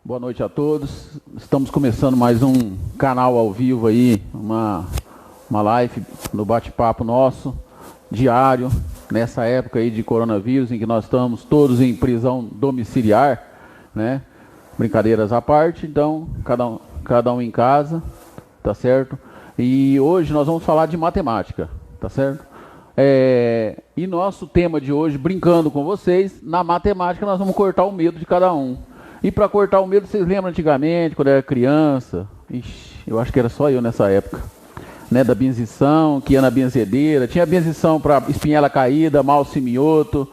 Boa noite a todos. Estamos começando mais um canal ao vivo aí, uma live no bate-papo nosso, diário, nessa época aí de coronavírus, em que nós estamos todos em prisão domiciliar, né? Brincadeiras à parte, então, cada um em casa, tá certo? E hoje nós vamos falar de matemática, tá certo? E nosso tema de hoje, brincando com vocês, na matemática nós vamos cortar o medo de cada um. E para cortar o medo, vocês lembram antigamente, quando eu era criança? Ixi, eu acho que era só eu nessa época, né? Da benzição, que ia na benzedeira, tinha benzição para espinhela caída, mal simioto,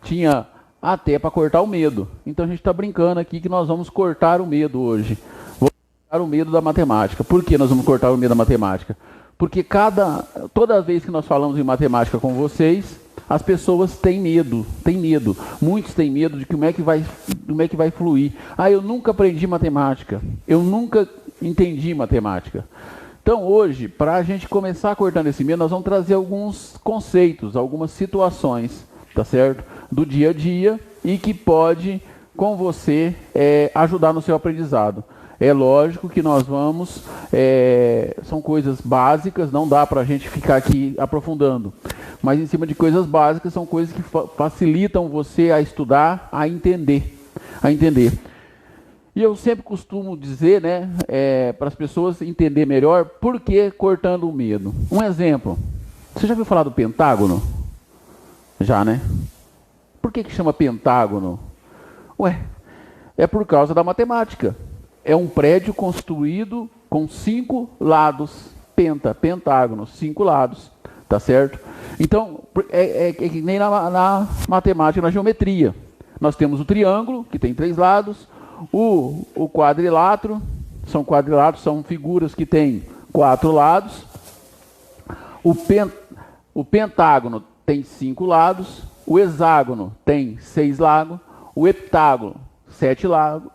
tinha até para cortar o medo. Então a gente está brincando aqui que nós vamos cortar o medo hoje. Vamos cortar o medo da matemática. Por que nós vamos cortar o medo da matemática? Porque toda vez que nós falamos em matemática com vocês, as pessoas têm medo. Muitos têm medo de como é que vai fluir. Ah, eu nunca aprendi matemática. Eu nunca entendi matemática. Então hoje, para a gente começar cortando esse medo, nós vamos trazer alguns conceitos, algumas situações, tá certo? Do dia a dia e que pode, com você, ajudar no seu aprendizado. É lógico que nós vamos, são coisas básicas, não dá para a gente ficar aqui aprofundando. Mas em cima de coisas básicas, são coisas que facilitam você a estudar, a entender. E eu sempre costumo dizer, né, para as pessoas entender melhor, por que cortando o medo. Um exemplo, você já ouviu falar do pentágono? Já, né? Por que chama pentágono? Ué, é por causa da matemática. É um prédio construído com 5 lados, pentágono, 5 lados, tá certo? Então, é que nem na matemática, na geometria. Nós temos o triângulo, que tem 3 lados, o quadrilátero, são figuras que têm 4 lados, o pentágono tem 5 lados, o hexágono tem 6 lados, o heptágono 7 lados,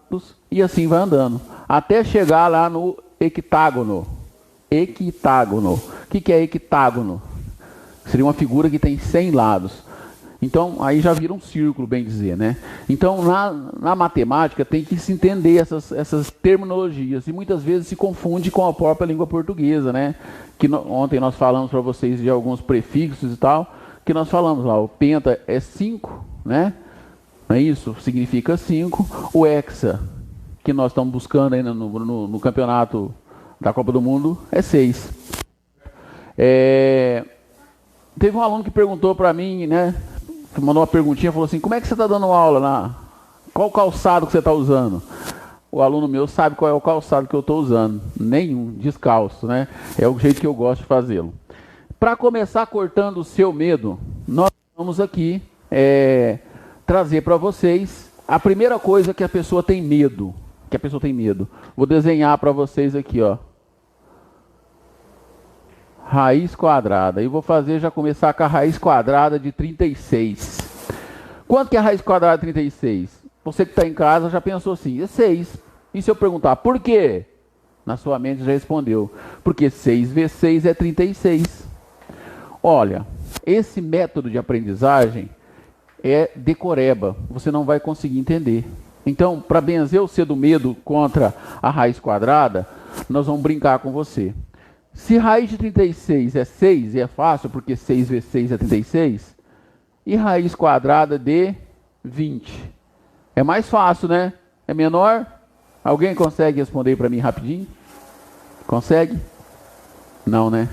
e assim vai andando, até chegar lá no hectágono. O que é hectágono? Seria uma figura que tem 100 lados. Então, aí já vira um círculo, bem dizer, né? Então, na matemática, tem que se entender essas terminologias, e muitas vezes se confunde com a própria língua portuguesa, né? Ontem nós falamos para vocês de alguns prefixos e tal, que nós falamos lá, o penta é 5, né? Não é isso? Significa 5. O hexa, que nós estamos buscando ainda no campeonato da Copa do Mundo, é 6. Teve um aluno que perguntou para mim, né? Que mandou uma perguntinha, falou assim, como é que você está dando aula lá? Qual calçado que você está usando? O aluno meu sabe qual é o calçado que eu estou usando. Nenhum, descalço, né? É o jeito que eu gosto de fazê-lo. Para começar cortando o seu medo, nós vamos aqui trazer para vocês a primeira coisa que a pessoa tem medo. Vou desenhar para vocês aqui, ó. Raiz quadrada. E vou já começar com a raiz quadrada de 36. Quanto que é a raiz quadrada de 36? Você que está em casa já pensou assim, é 6. E se eu perguntar, por quê? Na sua mente já respondeu. Porque 6 vezes 6 é 36. Olha, esse método de aprendizagem é decoreba. Você não vai conseguir entender. Então, para benzer o C do medo contra a raiz quadrada, nós vamos brincar com você. Se raiz de 36 é 6, e é fácil, porque 6 vezes 6 é 36, e raiz quadrada de 20? É mais fácil, né? É menor? Alguém consegue responder para mim rapidinho? Consegue? Não, né?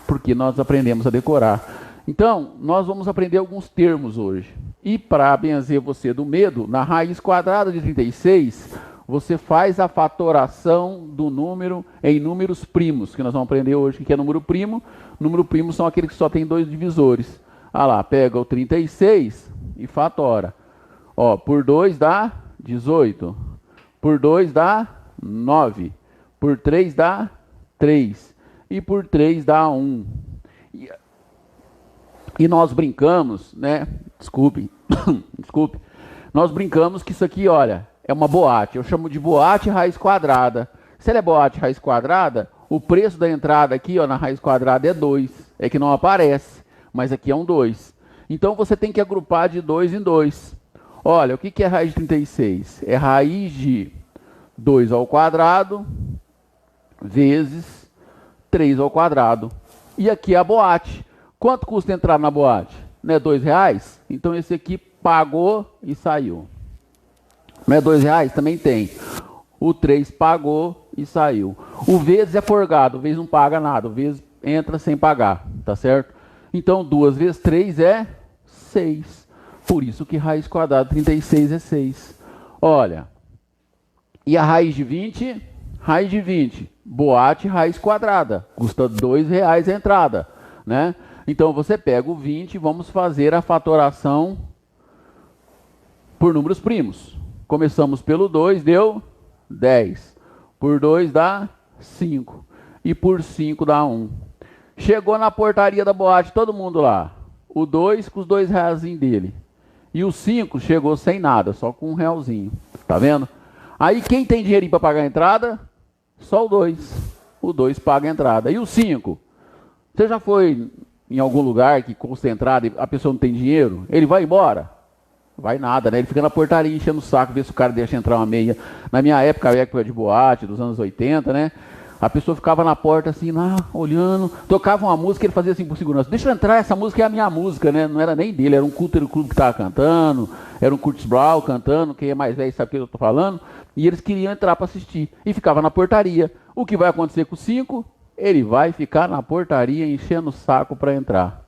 Porque nós aprendemos a decorar. Então, nós vamos aprender alguns termos hoje. E para benzer você do medo, na raiz quadrada de 36... você faz a fatoração do número em números primos, que nós vamos aprender hoje, que é número primo. Número primo são aqueles que só tem 2 divisores. Ah lá, pega o 36 e fatora. Ó, por 2 dá 18. Por 2 dá 9. Por 3 dá 3. E por 3 dá 1. E nós brincamos, né? Desculpe. Nós brincamos que isso aqui, olha, é uma boate. Eu chamo de boate raiz quadrada. Se ela é boate raiz quadrada, o preço da entrada aqui, ó, na raiz quadrada é 2. É que não aparece, mas aqui é um 2. Então você tem que agrupar de 2 em 2. Olha, o que é raiz de 36? É raiz de 2 ao quadrado vezes 3 ao quadrado. E aqui é a boate. Quanto custa entrar na boate? Não é R$2? Então esse aqui pagou e saiu. Não é R$2? Também tem. O 3 pagou e saiu. O vezes é forgado, o vezes não paga nada, o vezes entra sem pagar, tá certo? Então 2 vezes 3 é 6. Por isso que raiz quadrada de 36 é 6. Olha, e a raiz de 20? Raiz de 20, boate raiz quadrada, custa R$2 a entrada, né? Então você pega o 20 e vamos fazer a fatoração por números primos. Começamos pelo 2, deu 10. Por 2 dá 5. E por 5 dá 1. Chegou na portaria da boate, todo mundo lá. O 2 com os R$2 dele. E o 5 chegou sem nada, só com R$1. Tá vendo? Aí quem tem dinheirinho para pagar a entrada? Só o 2. O 2 paga a entrada. E o 5? Você já foi em algum lugar que custa a entrada e a pessoa não tem dinheiro? Ele vai embora? Vai nada, né? Ele fica na portaria enchendo o saco, ver se o cara deixa entrar uma meia. Na minha época, a época de boate, dos anos 80, né? A pessoa ficava na porta assim, lá, olhando, tocava uma música, ele fazia assim por segurança, deixa eu entrar, essa música é a minha música, né? Não era nem dele, era um Culter Clube que estava cantando, era um Curtis Brown cantando, quem é mais velho sabe o que eu estou falando, e eles queriam entrar para assistir, e ficava na portaria. O que vai acontecer com o 5? Ele vai ficar na portaria enchendo o saco para entrar.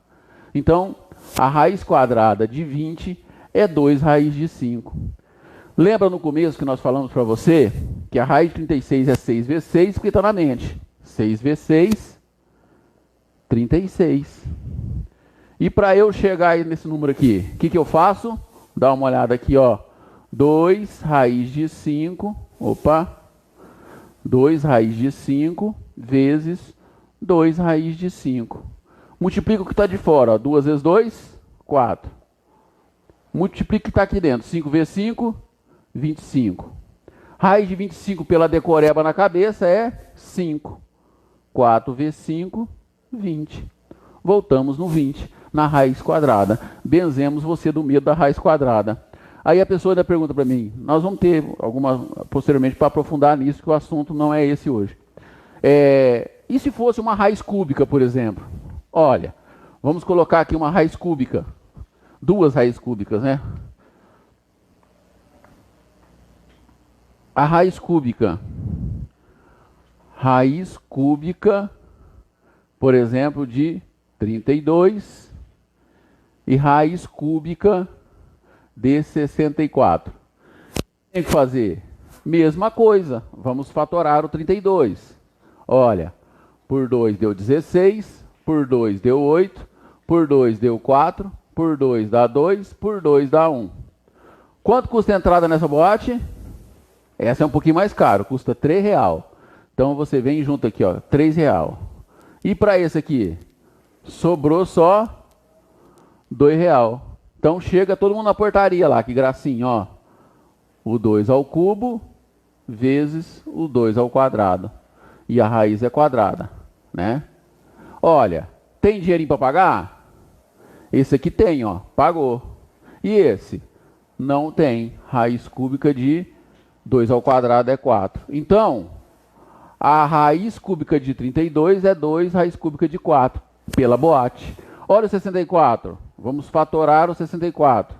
Então, a raiz quadrada de 20 é 2 raiz de 5. Lembra no começo que nós falamos para você que a raiz de 36 é 6 vezes 6, porque está na mente. 6 vezes 6, 36. E para eu chegar aí nesse número aqui, o que eu faço? Dá uma olhada aqui, ó. 2 raiz de 5, 2 raiz de 5 vezes 2 raiz de 5. Multiplica o que está de fora, ó. 2 vezes 2, 4. Multiplica o que está aqui dentro, 5 vezes 5, 25. Raiz de 25 pela decoreba na cabeça é 5. 4 vezes 5, 20. Voltamos no 20, na raiz quadrada. Benzemos você do medo da raiz quadrada. Aí a pessoa ainda pergunta para mim, nós vamos ter alguma posteriormente para aprofundar nisso, que o assunto não é esse hoje. E se fosse uma raiz cúbica, por exemplo? Olha, vamos colocar aqui uma raiz cúbica. 2 raízes cúbicas, né? A raiz cúbica, por exemplo, de 32 e raiz cúbica de 64. Tem que fazer mesma coisa, vamos fatorar o 32. Olha, por 2 deu 16, por 2 deu 8, por 2 deu 4, por 2 dá 2, por 2 dá 1. Quanto custa a entrada nessa boate? Essa é um pouquinho mais caro, custa R$3. Então você vem junto aqui, ó, R$3. E para esse aqui, sobrou só R$2. Então chega todo mundo na portaria lá, que gracinha, ó. O 2 ao cubo vezes o 2 ao quadrado. E a raiz é quadrada, né? Olha, tem dinheirinho para pagar? Esse aqui tem, ó, pagou. E esse? Não tem. Raiz cúbica de 2 ao quadrado é 4. Então, a raiz cúbica de 32 é 2 raiz cúbica de 4, pela boate. Olha o 64. Vamos fatorar o 64.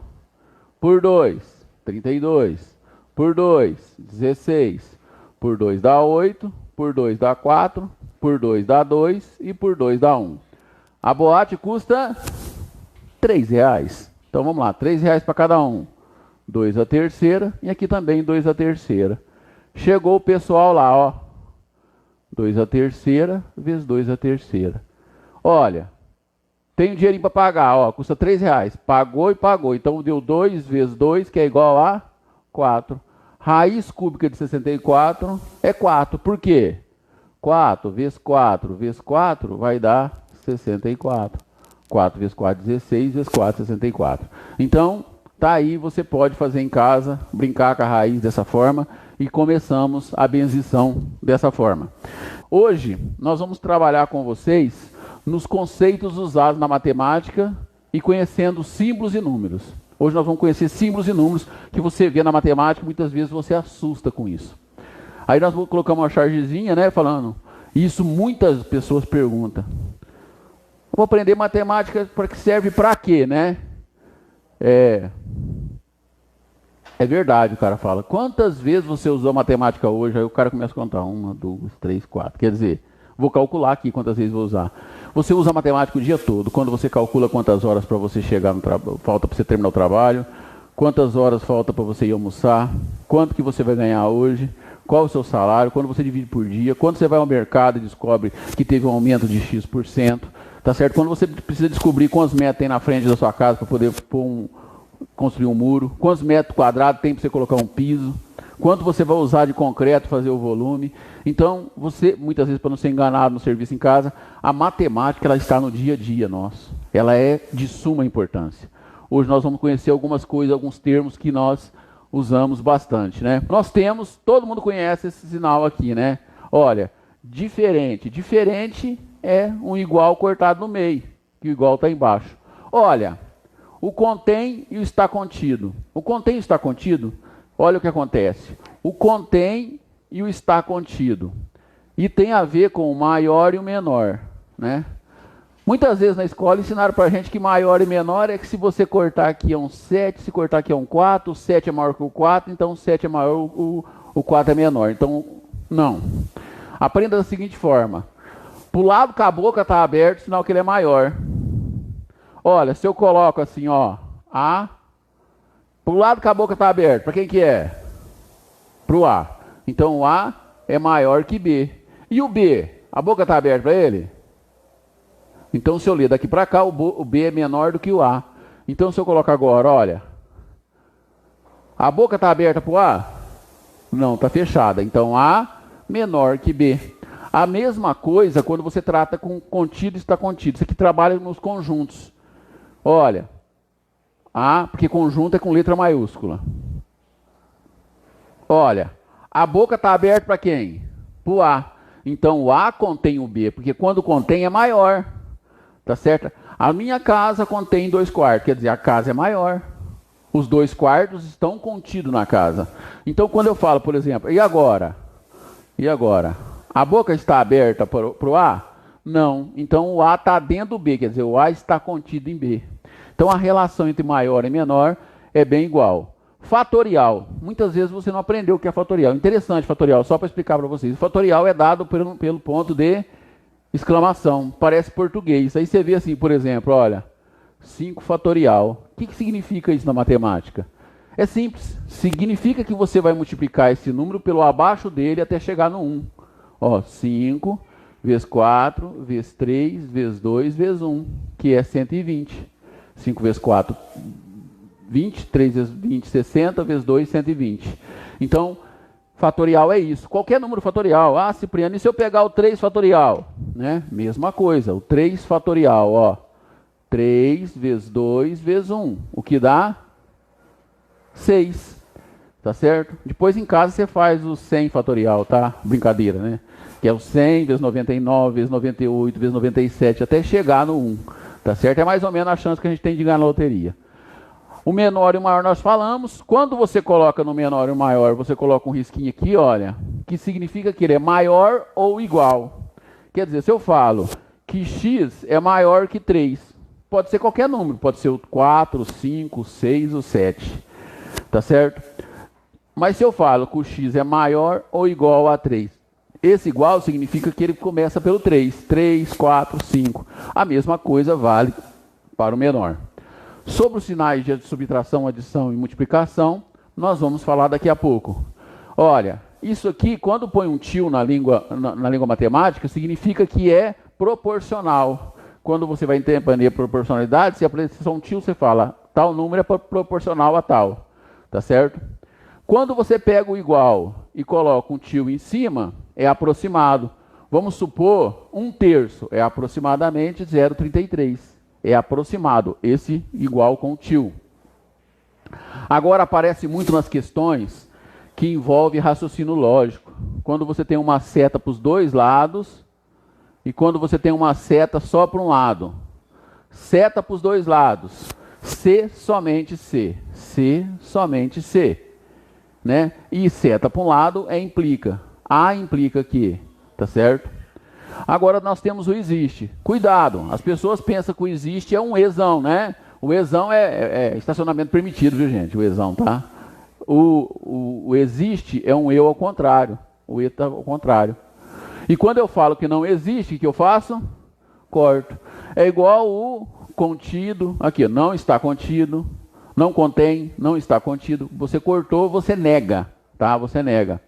Por 2, 32. Por 2, 16. Por 2 dá 8. Por 2 dá 4. Por 2 dá 2. E por 2 dá 1. A boate custa R$3. Então vamos lá, R$3 para cada um. 2 a terceira, e aqui também 2 a terceira. Chegou o pessoal lá, ó. 2 a terceira vezes 2 a terceira. Olha, tem um dinheirinho para pagar, ó, custa R$3. Pagou e pagou. Então deu 2 vezes 2, que é igual a 4. Raiz cúbica de 64 é 4. Por quê? 4 vezes 4 vezes 4 vai dar 64. 4 vezes 4, 16, vezes 4, 64. Então, tá aí, você pode fazer em casa, brincar com a raiz dessa forma e começamos a benzição dessa forma. Hoje, nós vamos trabalhar com vocês nos conceitos usados na matemática e conhecendo símbolos e números. Hoje nós vamos conhecer símbolos e números que você vê na matemática, muitas vezes você assusta com isso. Aí nós colocamos uma chargezinha, né, falando, isso muitas pessoas perguntam. Eu vou aprender matemática para que serve para quê, né? É verdade, o cara fala. Quantas vezes você usou matemática hoje? Aí o cara começa a contar. 1, 2, 3, 4. Quer dizer, vou calcular aqui quantas vezes vou usar. Você usa matemática o dia todo. Quando você calcula quantas horas para você chegar no trabalho, falta para você terminar o trabalho, quantas horas falta para você ir almoçar, quanto que você vai ganhar hoje, qual o seu salário, quando você divide por dia, quando você vai ao mercado e descobre que teve um aumento de X%, tá certo? Quando você precisa descobrir quantos metros tem na frente da sua casa para poder construir um muro, quantos metros quadrados tem para você colocar um piso, quanto você vai usar de concreto fazer o volume. Então, você, muitas vezes, para não ser enganado no serviço em casa, a matemática ela está no dia a dia nosso. Ela é de suma importância. Hoje nós vamos conhecer algumas coisas, alguns termos que nós usamos bastante, né? Nós temos, todo mundo conhece esse sinal aqui, né? Olha, diferente. Diferente é um igual cortado no meio, que o igual está embaixo. Olha, o contém e o está contido. O contém e o está contido, olha o que acontece. O contém e o está contido. E tem a ver com o maior e o menor, né? Muitas vezes na escola ensinaram para a gente que maior e menor é que se você cortar aqui é um 7, se cortar aqui é um 4, o 7 é maior que o 4, então o 7 é maior, o 4 é menor. Então, não. Aprenda da seguinte forma. Para o lado que a boca está aberta, sinal que ele é maior. Olha, se eu coloco assim, ó, A, para o lado que a boca está aberta, para quem que é? Para o A. Então o A é maior que B. E o B? A boca está aberta para ele? Então se eu ler daqui para cá, o B é menor do que o A. Então se eu colocar agora, olha, a boca está aberta para o A? Não, está fechada. Então A menor que B. A mesma coisa quando você trata com contido e está contido. Isso aqui trabalha nos conjuntos. Olha, A, porque conjunto é com letra maiúscula. Olha, a boca está aberta para quem? Para o A. Então o A contém o B, porque quando contém é maior. Tá certo? A minha casa contém 2 quartos, quer dizer, a casa é maior. Os 2 quartos estão contidos na casa. Então quando eu falo, por exemplo, e agora? E agora? A boca está aberta para o A? Não. Então o A está dentro do B, quer dizer, o A está contido em B. Então a relação entre maior e menor é bem igual. Fatorial. Muitas vezes você não aprendeu o que é fatorial. Interessante fatorial, só para explicar para vocês. O fatorial é dado pelo ponto de exclamação. Parece português. Aí você vê assim, por exemplo, olha, 5 fatorial. O que significa isso na matemática? É simples. Significa que você vai multiplicar esse número pelo abaixo dele até chegar no 1. Ó, 5 vezes 4, vezes 3, vezes 2, vezes 1, que é 120. 5 vezes 4, 20, 3 vezes 20, 60, vezes 2, 120. Então, fatorial é isso. Qualquer número fatorial. Ah, Cipriano, e se eu pegar o 3 fatorial? Né? Mesma coisa, o 3 fatorial, ó. 3 vezes 2 vezes 1, o que dá 6. Tá certo? Depois em casa você faz o 100 fatorial, tá? Brincadeira, né? Que é o 100 vezes 99 vezes 98 vezes 97 até chegar no 1. Tá certo? É mais ou menos a chance que a gente tem de ganhar na loteria. O menor e o maior nós falamos. Quando você coloca no menor e o maior, você coloca um risquinho aqui, olha, que significa que ele é maior ou igual. Quer dizer, se eu falo que x é maior que 3, pode ser qualquer número, pode ser o 4, o 5, o 6, o 7. Tá certo? Mas se eu falo que o x é maior ou igual a 3, esse igual significa que ele começa pelo 3. 3, 4, 5. A mesma coisa vale para o menor. Sobre os sinais de subtração, adição e multiplicação, nós vamos falar daqui a pouco. Olha, isso aqui, quando põe um tio na língua matemática, significa que é proporcional. Quando você vai entender proporcionalidade, se aparecer um tio, você fala, tal número é proporcional a tal. Tá certo? Quando você pega o igual e coloca um tio em cima, é aproximado. Vamos supor 1/3, é aproximadamente 0,33. É aproximado, esse igual com o tio. Agora aparece muito nas questões que envolve raciocínio lógico. Quando você tem uma seta para os dois lados e quando você tem uma seta só para um lado. Seta para os dois lados. C somente C. C somente C. Né? E seta para um lado implica. A implica que, tá certo? Agora nós temos o existe. Cuidado, as pessoas pensam que o existe é um ezão, né? O ezão é estacionamento permitido, viu, gente? O ezão, tá? O existe é um eu ao contrário. O e está ao contrário. E quando eu falo que não existe, o que eu faço? Corto. É igual o contido. Aqui, não está contido. Não contém, não está contido. Você cortou, você nega, tá? Você nega.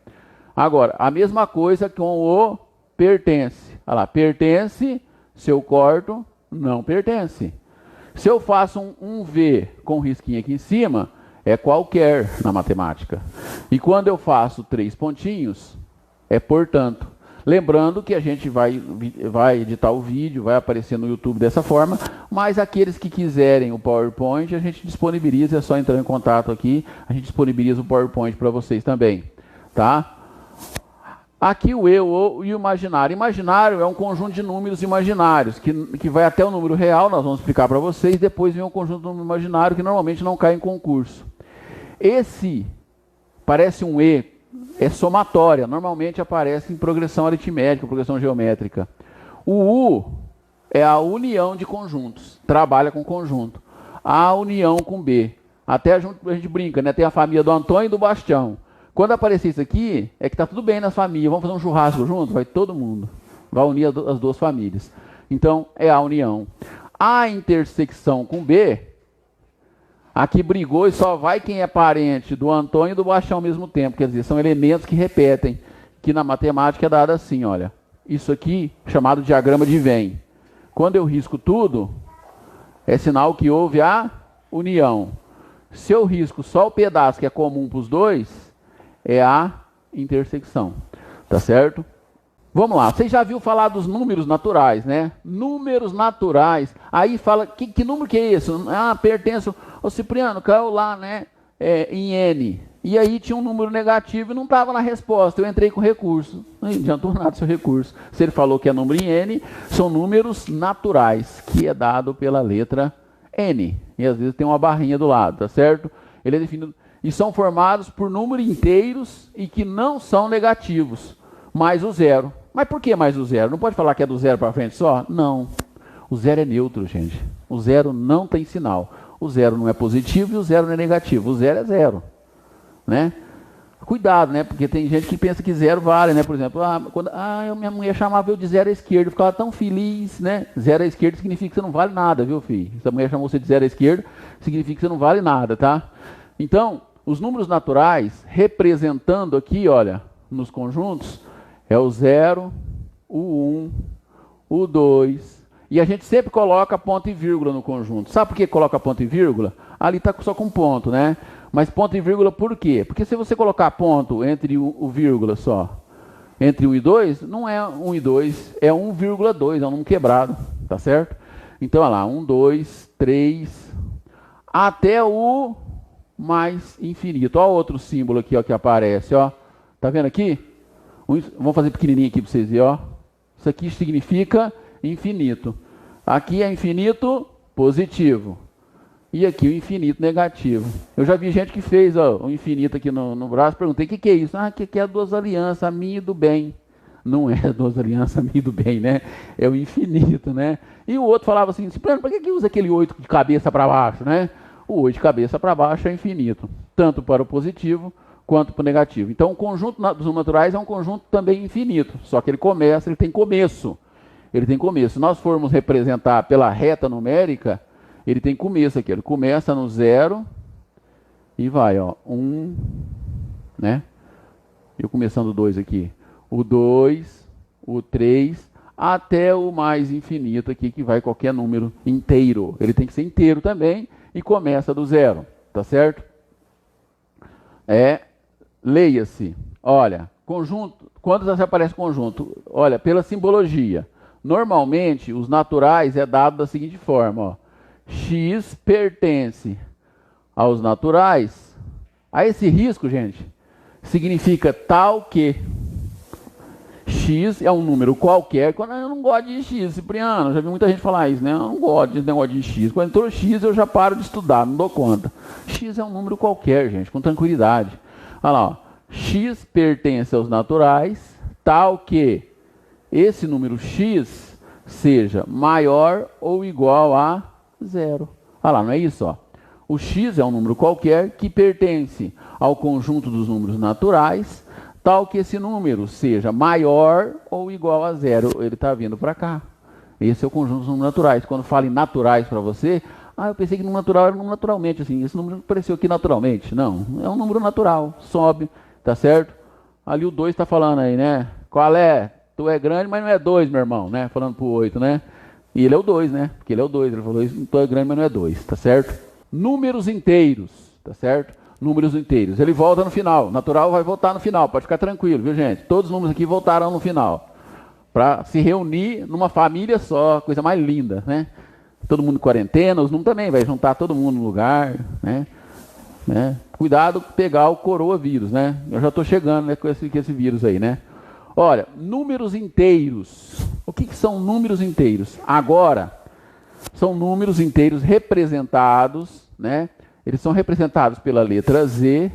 Agora, a mesma coisa com o pertence. Olha lá, pertence, se eu corto, não pertence. Se eu faço um V com risquinho aqui em cima, é qualquer na matemática. E quando eu faço 3 pontinhos, é portanto. Lembrando que a gente vai editar o vídeo, vai aparecer no YouTube dessa forma, mas aqueles que quiserem o PowerPoint, a gente disponibiliza, é só entrar em contato aqui, a gente disponibiliza o PowerPoint para vocês também, tá? Aqui o eu e o imaginário. Imaginário é um conjunto de números imaginários, que vai até o número real, nós vamos explicar para vocês, depois vem um conjunto de número imaginário que normalmente não cai em concurso. Esse parece um E, é somatória, normalmente aparece em progressão aritmética, progressão geométrica. O U é a união de conjuntos, trabalha com conjunto. A união com B. Até a gente brinca, né? Tem a família do Antônio e do Bastião. Quando aparecer isso aqui, é que está tudo bem nas famílias. Vamos fazer um churrasco junto? Vai todo mundo. Vai unir as duas famílias. Então, é a união. A intersecção com B, aqui brigou e só vai quem é parente do Antônio e do Bastião ao mesmo tempo. Quer dizer, são elementos que repetem, que na matemática é dado assim, olha. Isso aqui, chamado diagrama de Venn. Quando eu risco tudo, é sinal que houve a união. Se eu risco só o pedaço que é comum para os dois, é a intersecção. Tá certo? Vamos lá. Vocês já viram falar dos números naturais, né? Números naturais. Aí fala, que número que é esse? Ah, pertence... Ô Cipriano, caiu lá, né? Em N. E aí tinha um número negativo e não estava na resposta. Eu entrei com recurso. Não adiantou nada seu recurso. Se ele falou que é número em N, são números naturais, que é dado pela letra N. E às vezes tem uma barrinha do lado, tá certo? Ele é definido... E são formados por números inteiros e que não são negativos, mais o zero. Mas por que mais o zero? Não pode falar que é do zero para frente só? Não. O zero é neutro, gente. O zero não tem sinal. O zero não é positivo e o zero não é negativo. O zero é zero. Né? Cuidado, né? Porque tem gente que pensa que zero vale, né? Por exemplo, minha mulher chamava eu de zero à esquerda, eu ficava tão feliz, né? Zero à esquerda significa que você não vale nada, viu, filho? Se a mulher chamou você de zero à esquerda, significa que você não vale nada, tá? Então, os números naturais, representando aqui, olha, nos conjuntos, é o 0, o 1, o 2, e a gente sempre coloca ponto e vírgula no conjunto. Sabe por que coloca ponto e vírgula? Ali está só com ponto, né? Mas ponto e vírgula por quê? Porque se você colocar ponto entre o vírgula só, entre 1 e 2, não é 1 e 2, é 1,2, é um número quebrado, tá certo? Então, olha lá, 1, 2, 3, até o mais infinito. Olha o outro símbolo aqui, ó, que aparece, ó. Tá vendo aqui? Vamos fazer pequenininho aqui para vocês verem, ó. Isso aqui significa infinito. Aqui é infinito positivo. E aqui o infinito negativo. Eu já vi gente que fez, ó, o infinito aqui no braço. Perguntei, o que é isso? Ah, que é duas alianças, a minha e do bem. Não é duas alianças, a minha e do bem, né? É o infinito, né? E o outro falava assim, para que usa aquele 8 de cabeça para baixo, né? O 8 de cabeça para baixo é infinito, tanto para o positivo quanto para o negativo. Então, o conjunto dos números naturais é um conjunto também infinito, só que ele tem começo. Ele tem começo. Se nós formos representar pela reta numérica, ele tem começo aqui. Ele começa no 0 e vai, ó, 1, né? Eu começando o 2 aqui. O 2, o 3, até o mais infinito aqui, que vai qualquer número inteiro. Ele tem que ser inteiro também. E começa do 0, tá certo? Leia-se. Olha, conjunto, quando aparece conjunto? Olha, pela simbologia. Normalmente, os naturais é dado da seguinte forma, ó. X pertence aos naturais. A esse risco, gente, significa tal que. X é um número qualquer. Quando eu não gosto de X, Cipriano, já vi muita gente falar isso, né? Eu não gosto desse negócio de X. Quando entrou X, eu já paro de estudar, não dou conta. X é um número qualquer, gente, com tranquilidade. Olha lá, ó. x pertence aos naturais, tal que esse número x seja maior ou igual a zero. Olha lá, não é isso? Ó. O x é um número qualquer que pertence ao conjunto dos números naturais, tal que esse número seja maior ou igual a zero. Ele está vindo para cá. Esse é o conjunto dos números naturais. Quando falo em naturais para você, eu pensei que no natural era um número naturalmente, assim, esse número apareceu aqui naturalmente. Não, é um número natural, sobe, tá certo? Ali o 2 está falando aí, né? Qual é? Tu é grande, mas não é 2, meu irmão, né? Falando pro 8, né? E ele é o 2, né? Porque ele é o 2, ele falou isso, tu é grande, mas não é 2, tá certo? Números inteiros, tá certo? Números inteiros. Ele volta no final, natural vai voltar no final, pode ficar tranquilo, viu, gente? Todos os números aqui voltarão no final. Para se reunir numa família só, coisa mais linda, né? Todo mundo em quarentena, os números também, vai juntar todo mundo no lugar, né? Cuidado com pegar o coronavírus, né? Eu já estou chegando, né, com esse vírus aí, né? Olha, números inteiros. O que são números inteiros? Agora, são números inteiros representados, né? Eles são representados pela letra Z.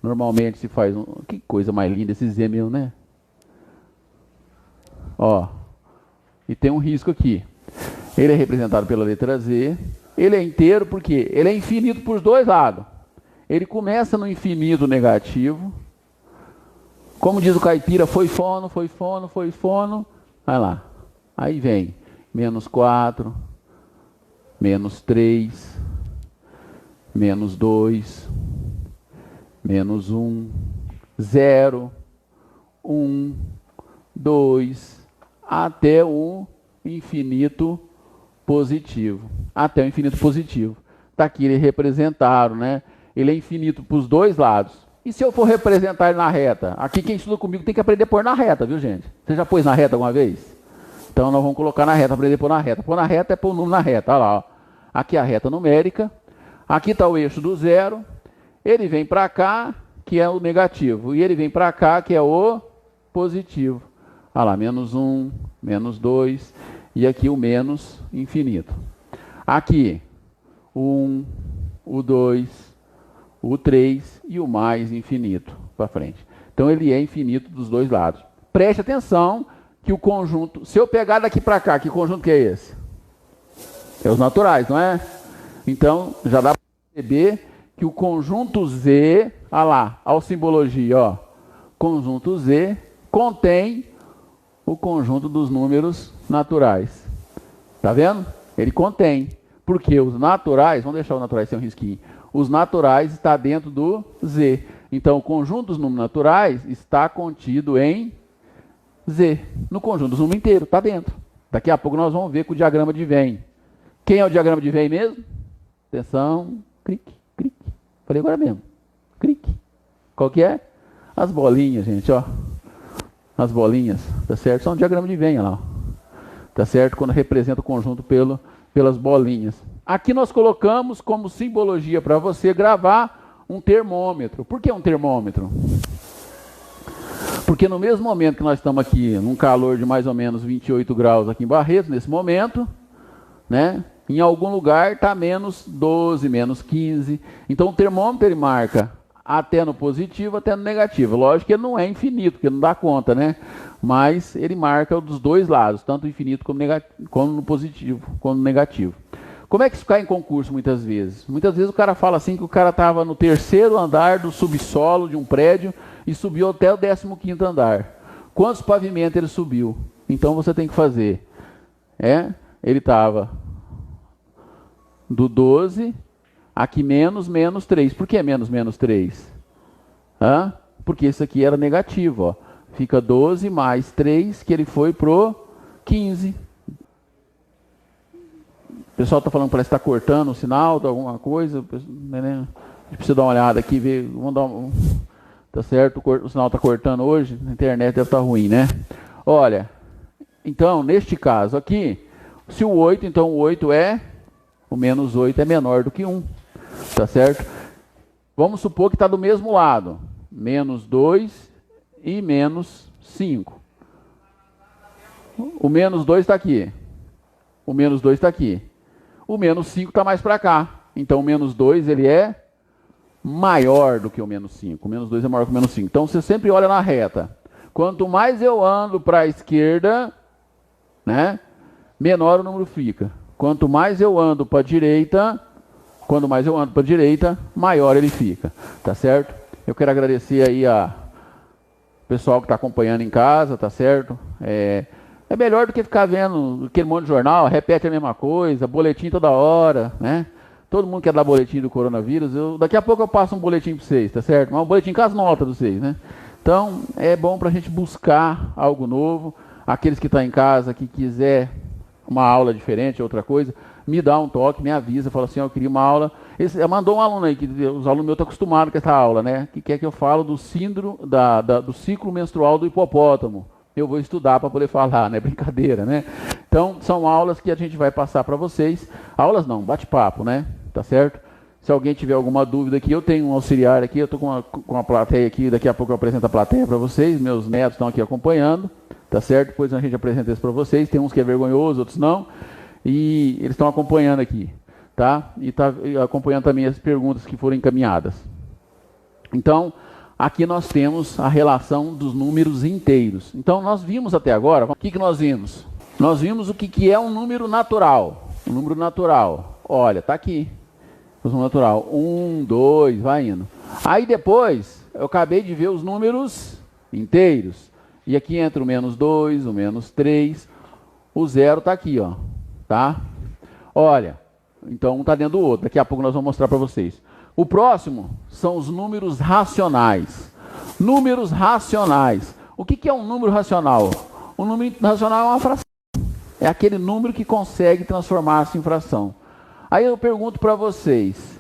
Normalmente se faz que coisa mais linda esse Z mesmo, né? Ó, e tem um risco aqui. Ele é representado pela letra Z. Ele é inteiro porque ele é infinito por dois lados. Ele começa no infinito negativo. Como diz o caipira, foi fono, foi fono, foi fono. Vai lá. Aí vem menos 4, menos 3, menos 2, menos 1, 0, 1, 2, até o infinito positivo. Até o infinito positivo. Está aqui ele representado, né? Ele é infinito para os dois lados. E se eu for representar ele na reta? Aqui quem estuda comigo tem que aprender a pôr na reta, viu, gente? Você já pôs na reta alguma vez? Então nós vamos colocar na reta, aprender a pôr na reta. Pôr na reta é pôr o número na reta. Olha lá, ó. Aqui é a reta numérica. Aqui está o eixo do zero. Ele vem para cá, que é o negativo. E ele vem para cá, que é o positivo. Olha lá, menos 1, menos 2. E aqui o menos infinito. Aqui, o 1, o 2, o 3 e o mais infinito para frente. Então ele é infinito dos dois lados. Preste atenção que o conjunto, se eu pegar daqui para cá, que conjunto que é esse? É os naturais, não é? Então já dá para perceber que o conjunto Z, olha lá, olha a simbologia, ó. Conjunto Z contém o conjunto dos números naturais. Tá vendo? Ele contém. Porque os naturais, vamos deixar os naturais sem um risquinho. Os naturais está dentro do Z. Então, o conjunto dos números naturais está contido em Z. No conjunto dos números inteiros, está dentro. Daqui a pouco nós vamos ver com o diagrama de Venn. Quem é o diagrama de Venn mesmo? Atenção. Clique, clique. Falei agora mesmo. Clique. Qual que é? As bolinhas, gente, ó. As bolinhas, tá certo? São um diagrama de Venn, lá. Tá certo? Quando representa o conjunto pelas bolinhas. Aqui nós colocamos como simbologia para você gravar um termômetro. Por que um termômetro? Porque no mesmo momento que nós estamos aqui, num calor de mais ou menos 28 graus aqui em Barretos, nesse momento, né? Em algum lugar está menos 12, menos 15. Então o termômetro ele marca até no positivo, até no negativo. Lógico que ele não é infinito, porque não dá conta, né? Mas ele marca dos dois lados, tanto infinito como no positivo, como no negativo. Como é que isso cai em concurso muitas vezes? Muitas vezes o cara fala assim que o cara estava no terceiro andar do subsolo de um prédio e subiu até o 15º andar. Quantos pavimentos ele subiu? Então você tem que fazer. Ele estava do 12, aqui menos 3. Por que menos 3? Porque isso aqui era negativo, ó. Fica 12 mais 3, que ele foi pro 15. O pessoal está falando que parece que está cortando o sinal de alguma coisa. Né? A gente precisa dar uma olhada aqui, ver. Vamos dar tá certo? O sinal está cortando hoje. A internet deve estar ruim, né? Olha, então, neste caso aqui, se o 8, então o 8 o menos 8 é menor do que 1. Tá certo? Vamos supor que está do mesmo lado. Menos 2 e menos 5. O menos 2 está aqui. O menos 2 está aqui. O menos 5 está mais para cá. Então, o menos 2 ele é maior do que o menos 5. O menos 2 é maior que o menos 5. Então, você sempre olha na reta. Quanto mais eu ando para a esquerda, né, menor o número fica. Quanto mais eu ando para a direita, maior ele fica. Tá certo? Eu quero agradecer aí a pessoal que está acompanhando em casa, tá certo? É melhor do que ficar vendo aquele monte de jornal, repete a mesma coisa, boletim toda hora, né? Todo mundo quer dar boletim do coronavírus. Daqui a pouco eu passo um boletim para vocês, tá certo? Mas um boletim com as notas de vocês, né? Então, é bom para a gente buscar algo novo. Aqueles que estão em casa, que quiser uma aula diferente, outra coisa, me dá um toque, me avisa, fala assim, eu queria uma aula. Mandou um aluno aí, que os alunos meus estão acostumados com essa aula, né? Que quer que eu falo do síndrome, do ciclo menstrual do hipopótamo. Eu vou estudar para poder falar, né? Brincadeira, né? Então, são aulas que a gente vai passar para vocês. Aulas não, bate-papo, né? Tá certo? Se alguém tiver alguma dúvida aqui, eu tenho um auxiliar aqui, eu estou com a plateia aqui, daqui a pouco eu apresento a plateia para vocês, meus netos estão aqui acompanhando, tá certo? Depois a gente apresenta isso para vocês, tem uns que é vergonhoso, outros não, e eles estão acompanhando aqui, tá? E tá acompanhando também as perguntas que foram encaminhadas. Então, aqui nós temos a relação dos números inteiros. Então, nós vimos até agora, o que nós vimos? Nós vimos o que é um número natural. Um número natural, olha, tá aqui. O número natural, 1, 2, vai indo. Aí depois, eu acabei de ver os números inteiros. E aqui entra o menos 2, o menos 3, o 0 está aqui, ó. Tá? Olha, então um está dentro do outro. Daqui a pouco nós vamos mostrar para vocês. O próximo são os números racionais. Números racionais. O que é um número racional? Um número racional é uma fração. É aquele número que consegue transformar-se em fração. Aí eu pergunto para vocês.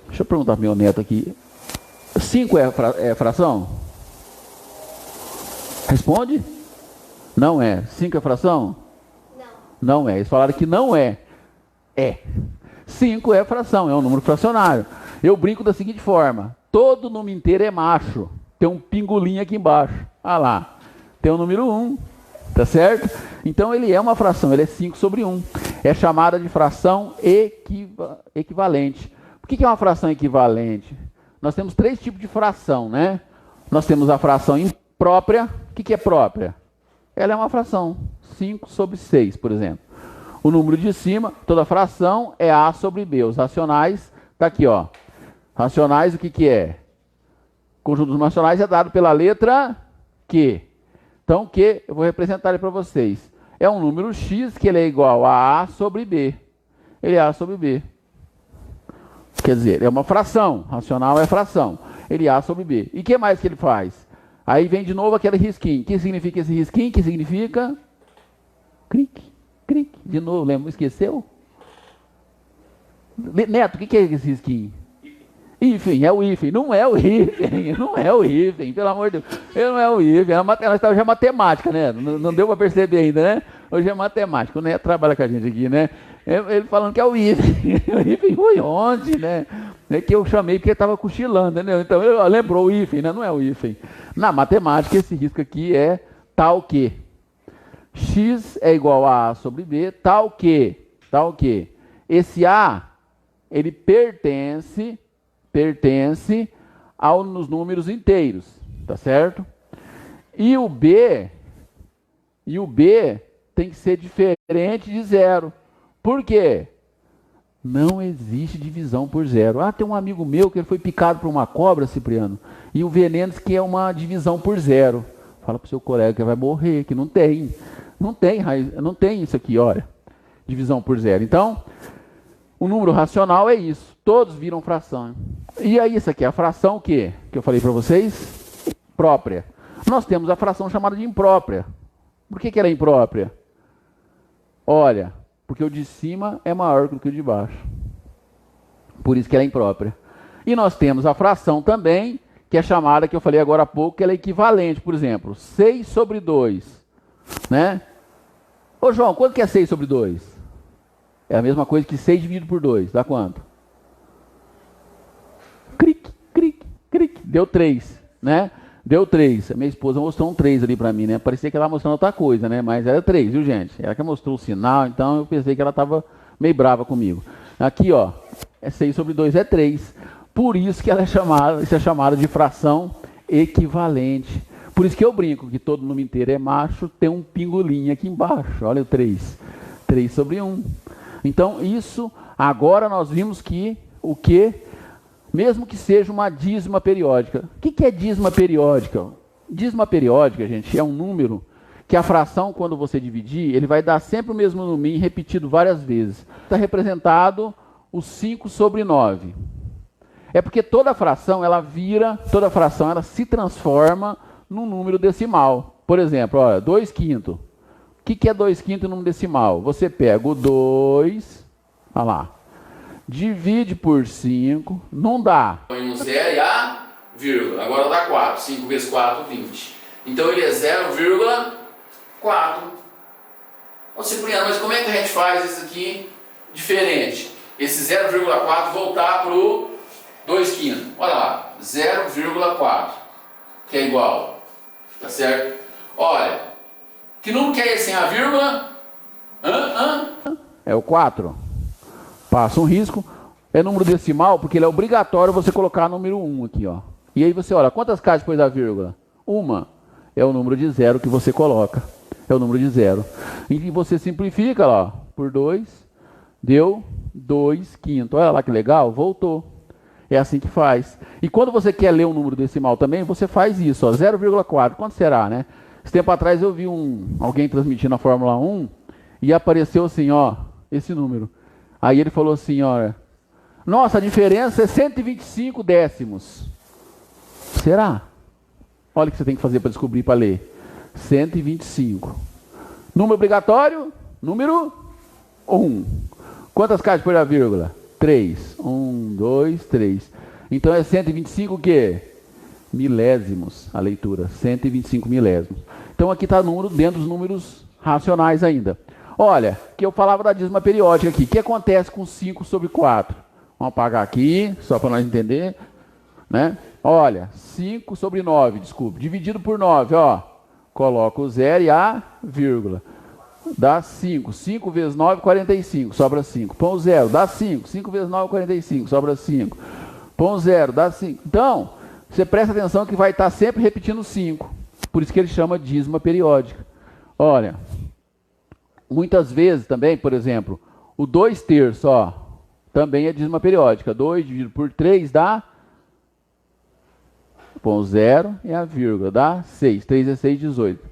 Deixa eu perguntar para meu neto aqui. 5 é fração? Responde? Não é. 5 é fração? Não. Não é. Eles falaram que não é. É. 5 é fração, é um número fracionário. Eu brinco da seguinte forma. Todo número inteiro é macho. Tem um pingolim aqui embaixo. Ah lá. Tem o número 1. Tá certo? Então ele é uma fração, ele é 5 sobre 1. É chamada de fração equivalente. O que é uma fração equivalente? Nós temos 3 tipos de fração, né? Nós temos a fração imprópria. O que é própria? Ela é uma fração, 5 sobre 6, por exemplo. O número de cima, toda fração é A sobre B. Os racionais, tá aqui, ó. Racionais, o que é? Conjunto dos racionais é dado pela letra Q. Então, o Q, eu vou representar ele para vocês. É um número x que ele é igual a A sobre B. Ele é A sobre B. Quer dizer, é uma fração. Racional é fração. Ele é A sobre B. E o que mais que ele faz? Aí vem de novo aquele risquinho. O que significa esse risquinho? Que significa? Cric, cric. De novo, lembra? Esqueceu? Neto, o que é esse risquinho? Hífen, é o hífen. Não é o hífen. Não é o hífen, pelo amor de Deus. Ele não é o hífen. Hoje é matemática, né? Não deu para perceber ainda, né? Hoje é matemática. O Neto trabalha com a gente aqui, né? Ele falando que é o hífen. O hífen foi ontem, né? É que eu chamei porque ele estava cochilando, entendeu? Então, ele lembrou o hífen, né? Não é o hífen. Na matemática, esse risco aqui é tal que. X é igual a A sobre B, tal que. Esse A, ele pertence aos números inteiros, tá certo? E o B tem que ser diferente de 0. Por quê? Não existe divisão por 0. Ah, tem um amigo meu que ele foi picado por uma cobra, Cipriano, e o veneno diz que é uma divisão por 0. Fala para o seu colega que vai morrer, que não tem isso aqui, olha, divisão por 0. Então, o número racional é isso, todos viram fração. E aí, isso aqui é a fração que eu falei para vocês? Própria. Nós temos a fração chamada de imprópria. Por que ela é imprópria? Olha, porque o de cima é maior do que o de baixo. Por isso que ela é imprópria. E nós temos a fração também, que é chamada, que eu falei agora há pouco, que ela é equivalente. Por exemplo, 6 sobre 2. Né? Ô João, quanto que é 6 sobre 2? É a mesma coisa que 6 dividido por 2. Dá quanto? Cric, cric, cric. Deu 3, né? Deu 3. A minha esposa mostrou um 3 ali para mim, né? Parecia que ela mostrando outra coisa, né? Mas era 3, viu, gente? Ela que mostrou o sinal, então eu pensei que ela estava meio brava comigo. Aqui, ó, é 6 sobre 2 é 3. Por isso que ela isso é chamada de fração equivalente. Por isso que eu brinco que todo número inteiro é macho, tem um pingolim aqui embaixo. Olha o 3. 3 sobre 1. Então, isso, agora nós vimos que o que? Mesmo que seja uma dízima periódica. O que é dízima periódica? Dízima periódica, gente, é um número que a fração, quando você dividir, ele vai dar sempre o mesmo número, repetido várias vezes. Está representado o 5 sobre 9. É porque toda fração, toda fração, ela se transforma num número decimal. Por exemplo, olha, 2/5. O que é 2/5 no número decimal? Você pega o 2, olha lá, divide por 5, não dá. Põe um 0 e a vírgula, agora dá 4, 5 vezes 4, 20. Então ele é 0,4. Ô Cipriano, mas como é que a gente faz isso aqui diferente? Esse 0,4 voltar para o 2/5. Olha lá, 0,4, que é igual, tá certo? Olha, que número que é esse sem a vírgula? É o 4. Passa um risco. É número decimal, porque ele é obrigatório você colocar número 1 aqui, ó. E aí você olha, quantas casas depois da vírgula? Uma. É o número de 0 que você coloca. É o número de 0. E você simplifica lá, por 2, deu 2/5. Olha lá que legal, voltou. É assim que faz. E quando você quer ler um número decimal também, você faz isso, ó, 0,4. Quanto será, né? Esse tempo atrás eu vi alguém transmitindo a Fórmula 1 e apareceu assim, ó, esse número. Aí ele falou assim, ó, nossa, a diferença é 125 décimos. Será? Olha o que você tem que fazer para descobrir, para ler. 125. Número obrigatório? Número 1. Quantas casas depois da vírgula? 3. 1, 2, 3. Então é 125 o quê? Milésimos, a leitura. 125 milésimos. Então aqui está o número dentro dos números racionais ainda. Olha, que eu falava da dízima periódica aqui. O que acontece com 5 sobre 4? Vamos apagar aqui, só para nós entender, né? Olha, 5 sobre 9, desculpe, dividido por 9, ó. Coloca o 0 e a vírgula. Dá 5. 5 vezes 9, 45, sobra 5. Põe o 0, dá 5. 5 vezes 9, 45, sobra 5. Põe o 0, dá 5. Então, você presta atenção que vai estar sempre repetindo 5. Por isso que ele chama dízima periódica. Olha, muitas vezes também, por exemplo, o 2/3, ó, também é dízima periódica. 2 dividido por 3 dá... Põe o 0 e a vírgula, dá 6. 3 vezes 6, 18.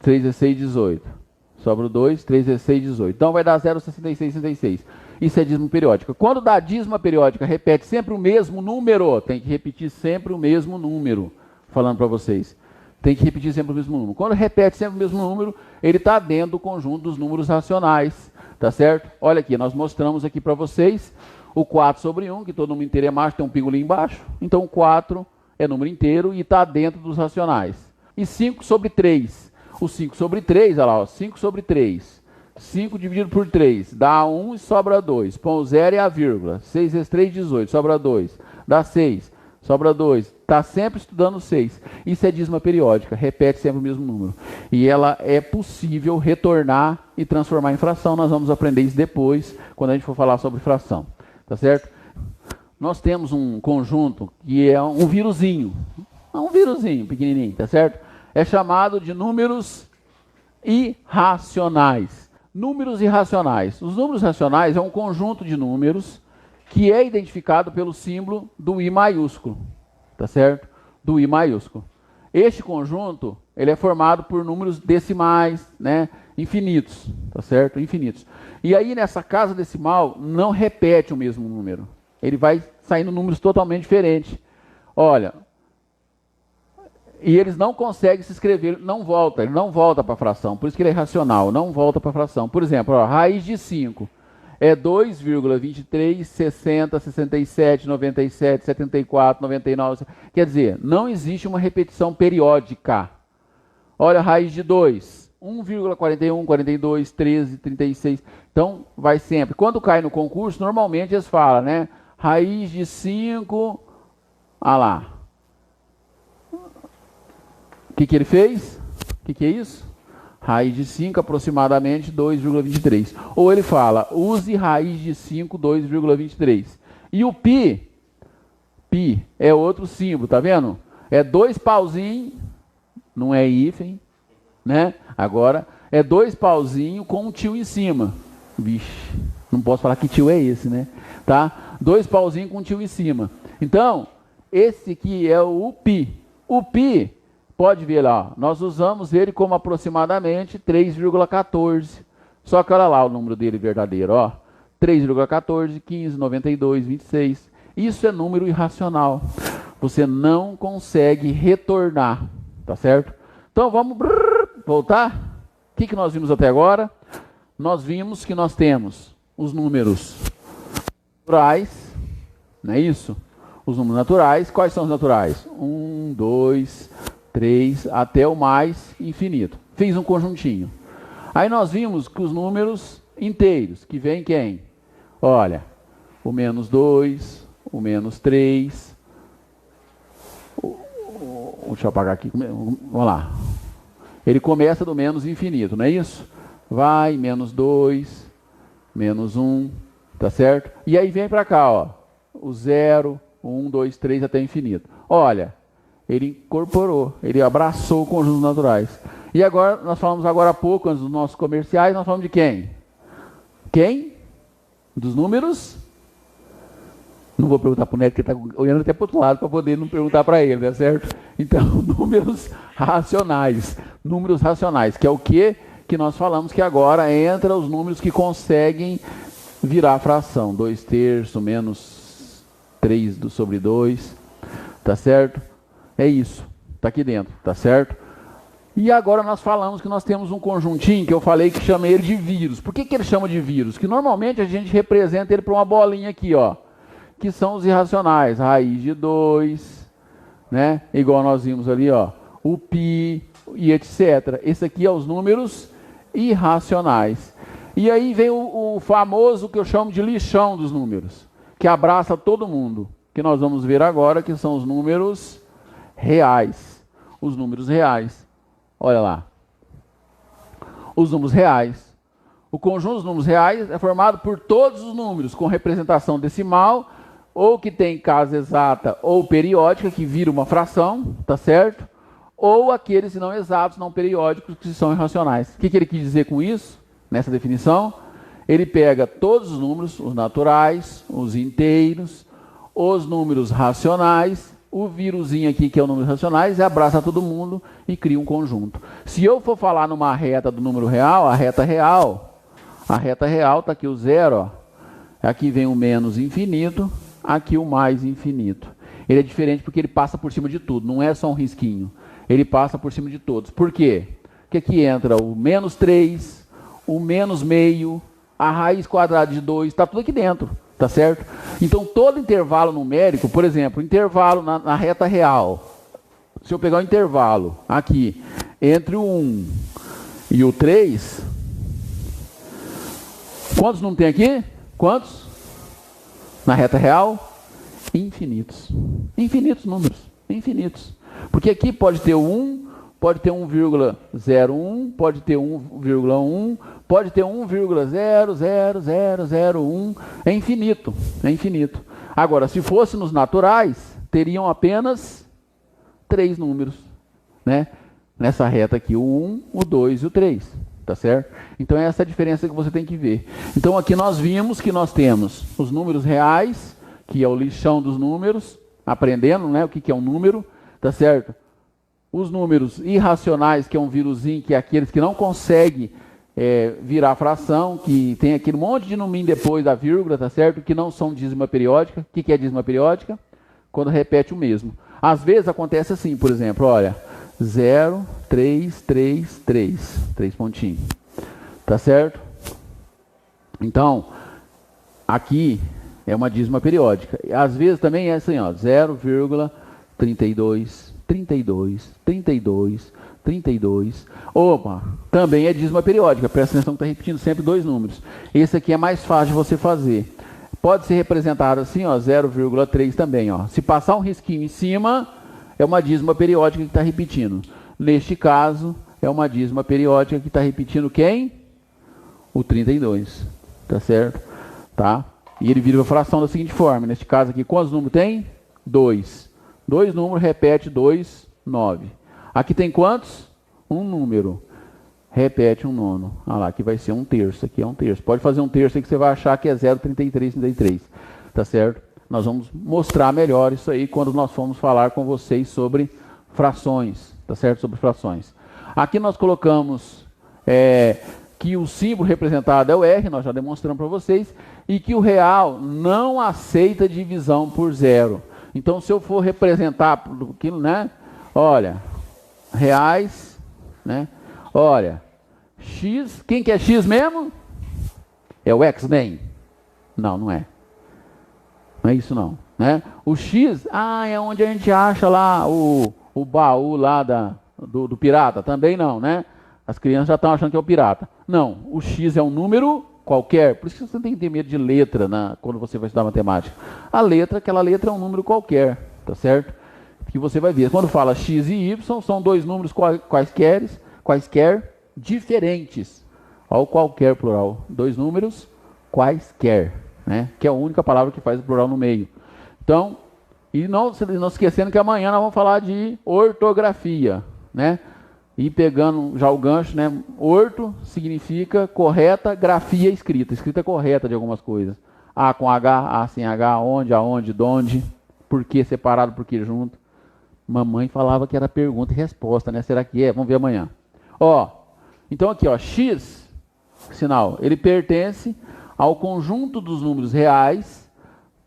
3 vezes 6, 18. Sobra o 2, 3 vezes 6, 18. Então vai dar 0,66, 66. Isso é dízima periódica. Quando dá dízima periódica, repete sempre o mesmo número. Tem que repetir sempre o mesmo número. Falando para vocês. Tem que repetir sempre o mesmo número. Quando repete sempre o mesmo número, ele está dentro do conjunto dos números racionais. Tá certo? Olha aqui, nós mostramos aqui para vocês o 4 sobre 1, que todo número inteiro é macho, tem um pingolim embaixo. Então o 4 é número inteiro e está dentro dos racionais. E 5 sobre 3. O 5 sobre 3, olha lá, ó, 5 sobre 3. 5 dividido por 3, dá 1 e sobra 2. Põe o 0 e a vírgula. 6 vezes 3, 18, sobra 2. Dá 6, sobra 2. Está sempre estudando 6. Isso é dízima periódica, repete sempre o mesmo número. E ela é possível retornar e transformar em fração. Nós vamos aprender isso depois, quando a gente for falar sobre fração. Tá certo? Nós temos um conjunto que é um vírusinho pequenininho, tá certo? É chamado de números irracionais. Números irracionais. Os números racionais é um conjunto de números que é identificado pelo símbolo do I maiúsculo, tá certo? Do I maiúsculo. Este conjunto, ele é formado por números decimais, né? Infinitos, tá certo? Infinitos. E aí nessa casa decimal não repete o mesmo número. Ele vai saindo números totalmente diferentes. Olha, e eles não conseguem se escrever, ele não volta para a fração, por isso que ele é irracional, não volta para a fração. Por exemplo, ó, raiz de 5 é 2,23, 60, 67, 97, 74, 99, quer dizer, não existe uma repetição periódica. Olha a raiz de 2, 1,41, 42, 13, 36, então vai sempre. Quando cai no concurso, normalmente eles falam, né, raiz de 5, ah lá. O que ele fez? O que é isso? Raiz de 5, aproximadamente 2,23. Ou ele fala, use raiz de 5, 2,23. E o π Pi é outro símbolo, tá vendo? É 2 pauzinhos, não é hífen, né? Agora é 2 pauzinhos com um tio em cima. Vixe, não posso falar que tio é esse, né? Tá? 2 pauzinhos com um tio em cima. Então, esse aqui é o Pi. O Pi, pode ver lá, nós usamos ele como aproximadamente 3,14. Só que olha lá o número dele verdadeiro, ó. 3,14, 15, 92, 26. Isso é número irracional. Você não consegue retornar, tá certo? Então vamos voltar. O que nós vimos até agora? Nós vimos que nós temos os números naturais, não é isso? Os números naturais, quais são os naturais? 1, 2, 3, até o mais infinito. Fiz um conjuntinho. Aí nós vimos que os números inteiros, que vem quem? Olha, o menos 2, o menos 3, deixa eu apagar aqui, vamos lá. Ele começa do menos infinito, não é isso? Vai, menos 2, menos 1, tá certo? E aí vem para cá, ó, o 0, 1, 2, 3 até infinito. Olha, ele incorporou, ele abraçou conjuntos naturais. E agora, nós falamos agora há pouco, antes dos nossos comerciais, nós falamos de quem? Quem? Dos números? Não vou perguntar para o Neto, que ele está olhando até para o outro lado para poder não perguntar para ele, né, certo? Então, números racionais. Números racionais, que é o que nós falamos que agora entra os números que conseguem virar fração. 2/3, menos 3 sobre 2, tá certo? É isso, tá aqui dentro, tá certo? E agora nós falamos que nós temos um conjuntinho que eu falei que chama ele de vírus. Por que ele chama de vírus? Que normalmente a gente representa ele por uma bolinha aqui, ó, que são os irracionais, raiz de 2, né? Igual nós vimos ali, ó, o pi e etc. Esse aqui é os números irracionais. E aí vem o famoso que eu chamo de lixão dos números, que abraça todo mundo, que nós vamos ver agora, que são os números reais. Os números reais. Olha lá. Os números reais. O conjunto dos números reais é formado por todos os números com representação decimal, ou que tem casa exata ou periódica, que vira uma fração, tá certo? Ou aqueles não exatos, não periódicos, que são irracionais. O que ele quis dizer com isso, nessa definição? Ele pega todos os números, os naturais, os inteiros, os números racionais, o vírusinho aqui, que é o número racionais, e abraça todo mundo e cria um conjunto. Se eu for falar numa reta do número real, a reta real está aqui o 0, ó. Aqui vem o menos infinito, aqui o mais infinito. Ele é diferente porque ele passa por cima de tudo, não é só um risquinho. Ele passa por cima de todos. Por quê? Porque aqui entra o menos 3, o menos meio, a raiz quadrada de 2, está tudo aqui dentro. Tá certo? Então, todo intervalo numérico, por exemplo, intervalo na reta real. Se eu pegar o intervalo aqui, entre o 1 e o 3, quantos números tem aqui? Quantos? Na reta real? Infinitos. Infinitos números. Infinitos. Porque aqui pode ter o 1, pode ter 1,01, pode ter 1,1, pode ter 1,00001, é infinito, é infinito. Agora, se fosse nos naturais, teriam apenas 3 números, né? Nessa reta aqui, o 1, o 2 e o 3, tá certo? Então, essa é a diferença que você tem que ver. Então, aqui nós vimos que nós temos os números reais, que é o lixão dos números, aprendendo, né, o que é um número, tá certo? Os números irracionais, que é um vírusinho, que é aqueles que não conseguem virar fração, que tem aquele monte de numinho depois da vírgula, tá certo? Que não são dízima periódica. O que é dízima periódica? Quando repete o mesmo. Às vezes acontece assim, por exemplo, olha, 0, 3, 3, 3. 3 pontinhos. Tá certo? Então, aqui é uma dízima periódica. Às vezes também é assim, ó, 0,32, 32, 32, 32. Opa, também é dízima periódica. Presta atenção que está repetindo sempre 2 números. Esse aqui é mais fácil de você fazer. Pode ser representado assim, ó, 0,3 também, ó. Se passar um risquinho em cima, é uma dízima periódica que está repetindo. Neste caso, é uma dízima periódica que está repetindo quem? O 32. Tá certo? Tá? E ele vira uma fração da seguinte forma. Neste caso aqui, quantos números tem? 2. 2 números, repete 2, 9. Aqui tem quantos? Um número. Repete um nono. Olha lá, aqui vai ser um terço. Aqui é um terço. Pode fazer um terço aí que você vai achar que é 0,3333. Tá certo? Nós vamos mostrar melhor isso aí quando nós formos falar com vocês sobre frações. Tá certo? Sobre frações. Aqui nós colocamos que o símbolo representado é o R, nós já demonstramos para vocês, e que o real não aceita divisão por zero. Então, se eu for representar aquilo, né? Olha, reais, né? Olha, X, quem que é X mesmo? É o X-Men? Não, não é. Não é isso não, né? O X, é onde a gente acha lá o baú lá do pirata. Também não, né? As crianças já estão achando que é o pirata. Não, o X é um número qualquer. Por isso que você tem que ter medo de letra quando você vai estudar matemática. Aquela letra é um número qualquer, tá certo? Que você vai ver. Quando fala X e Y, são dois números quaisquer diferentes. Olha o qualquer plural. Dois números quaisquer, né? Que é a única palavra que faz o plural no meio. Então, e não esquecendo que amanhã nós vamos falar de ortografia, né? E pegando já o gancho, né? Orto significa correta, grafia escrita. Escrita correta de algumas coisas. A com H, A sem H, onde, aonde, donde, por que separado, por que junto. Mamãe falava que era pergunta e resposta, né? Será que é? Vamos ver amanhã. Então aqui, X, sinal, ele pertence ao conjunto dos números reais,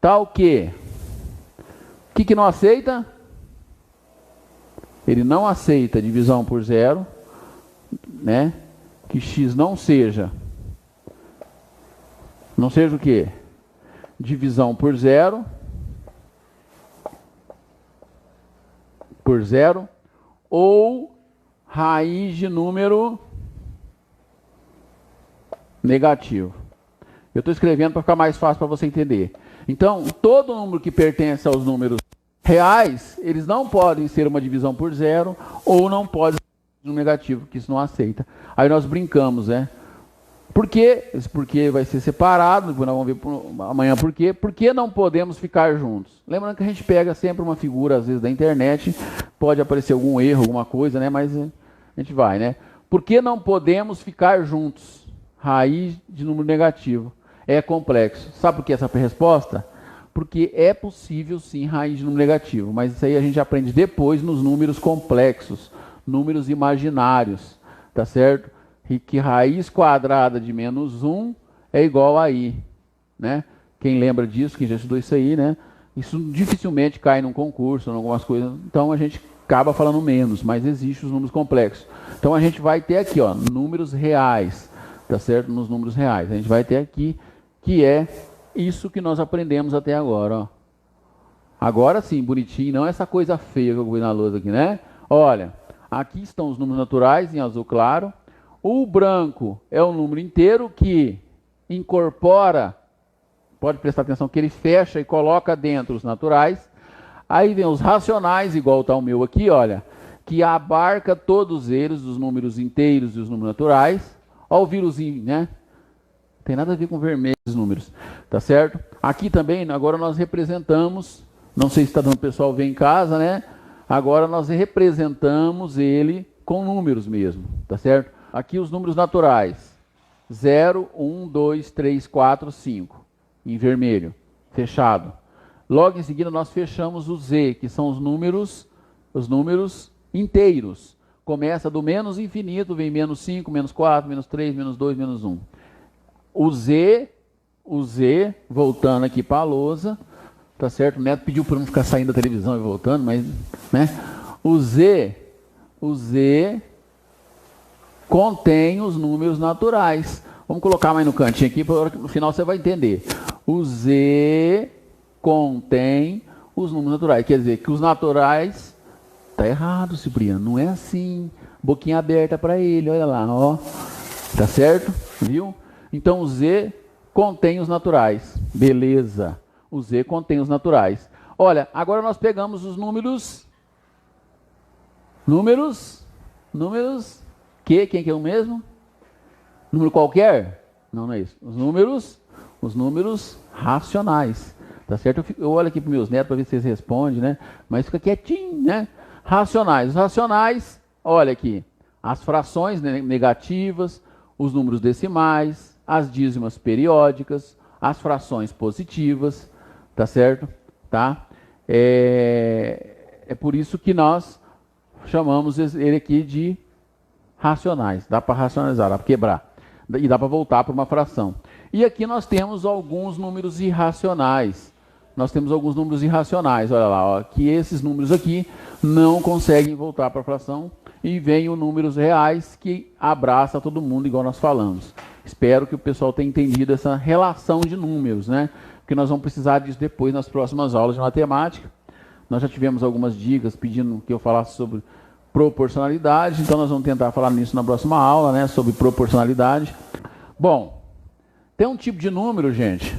tal que... O que não aceita? Ele não aceita divisão por zero, né? Que X não seja o quê? Divisão por zero, ou raiz de número negativo. Eu estou escrevendo para ficar mais fácil para você entender. Então, todo número que pertence aos números reais, eles não podem ser uma divisão por zero ou não pode ser um negativo, que isso não aceita. Aí nós brincamos, né? Por quê? Esse porquê vai ser separado, depois nós vamos ver amanhã por quê. Por que não podemos ficar juntos? Lembrando que a gente pega sempre uma figura, às vezes, da internet, pode aparecer algum erro, alguma coisa, né? Mas a gente vai, né? Por que não podemos ficar juntos? Raiz de número negativo. É complexo. Sabe por que essa resposta? Porque é possível sim raiz de número negativo, mas isso aí a gente aprende depois nos números complexos, números imaginários, tá certo? E que raiz quadrada de menos 1 é igual a i, né? Quem lembra disso, quem já estudou isso aí, né? Isso dificilmente cai num concurso, em algumas coisas, então a gente acaba falando menos, mas existem os números complexos. Então a gente vai ter aqui, números reais, tá certo? Nos números reais, a gente vai ter aqui, que é isso que nós aprendemos até agora, Agora sim, bonitinho, não essa coisa feia que eu vi na lousa aqui, né? Olha, aqui estão os números naturais em azul claro. O branco é o número inteiro que incorpora, pode prestar atenção, que ele fecha e coloca dentro os naturais. Aí vem os racionais, igual está o meu aqui, olha, que abarca todos eles, os números inteiros e os números naturais. Olha o vírusinho, né? Tem nada a ver com vermelho os números, tá certo? Aqui também, agora nós representamos, não sei se está dando o pessoal ver em casa, né? Agora nós representamos ele com números mesmo, tá certo? Aqui os números naturais, 0, 1, 2, 3, 4, 5, em vermelho, fechado. Logo em seguida nós fechamos o Z, que são os números inteiros. Começa do menos infinito, vem menos 5, menos 4, menos 3, menos 2, menos 1. O Z, voltando aqui para a lousa, tá certo? O Neto pediu para não ficar saindo da televisão e voltando, mas, né? O Z contém os números naturais. Vamos colocar mais no cantinho aqui, para no final você vai entender. O Z contém os números naturais. Quer dizer, que os naturais... Tá errado, Cipriano, não é assim. Boquinha aberta para ele, olha lá, ó. Tá certo? Viu? Então o Z contém os naturais. Beleza. O Z contém os naturais. Olha, agora nós pegamos os números... Quem que é o mesmo? Número qualquer? Não, não é isso. Os números racionais. Tá certo? Eu olho aqui para meus netos para ver se eles respondem, né? Mas fica quietinho, né? Racionais. Os racionais, olha aqui, as frações negativas, os números decimais, as dízimas periódicas, as frações positivas, tá certo? Tá? É por isso que nós chamamos ele aqui de racionais. Dá para racionalizar, dá para quebrar. E dá para voltar para uma fração. E aqui nós temos alguns números irracionais. Nós temos alguns números irracionais, olha lá, ó, que esses números aqui não conseguem voltar para a fração e vem os números reais que abraça todo mundo, igual nós falamos. Espero que o pessoal tenha entendido essa relação de números, né? Porque nós vamos precisar disso depois nas próximas aulas de matemática. Nós já tivemos algumas dicas pedindo que eu falasse sobre proporcionalidade, então nós vamos tentar falar nisso na próxima aula, né? Sobre proporcionalidade. Bom, tem um tipo de número, gente,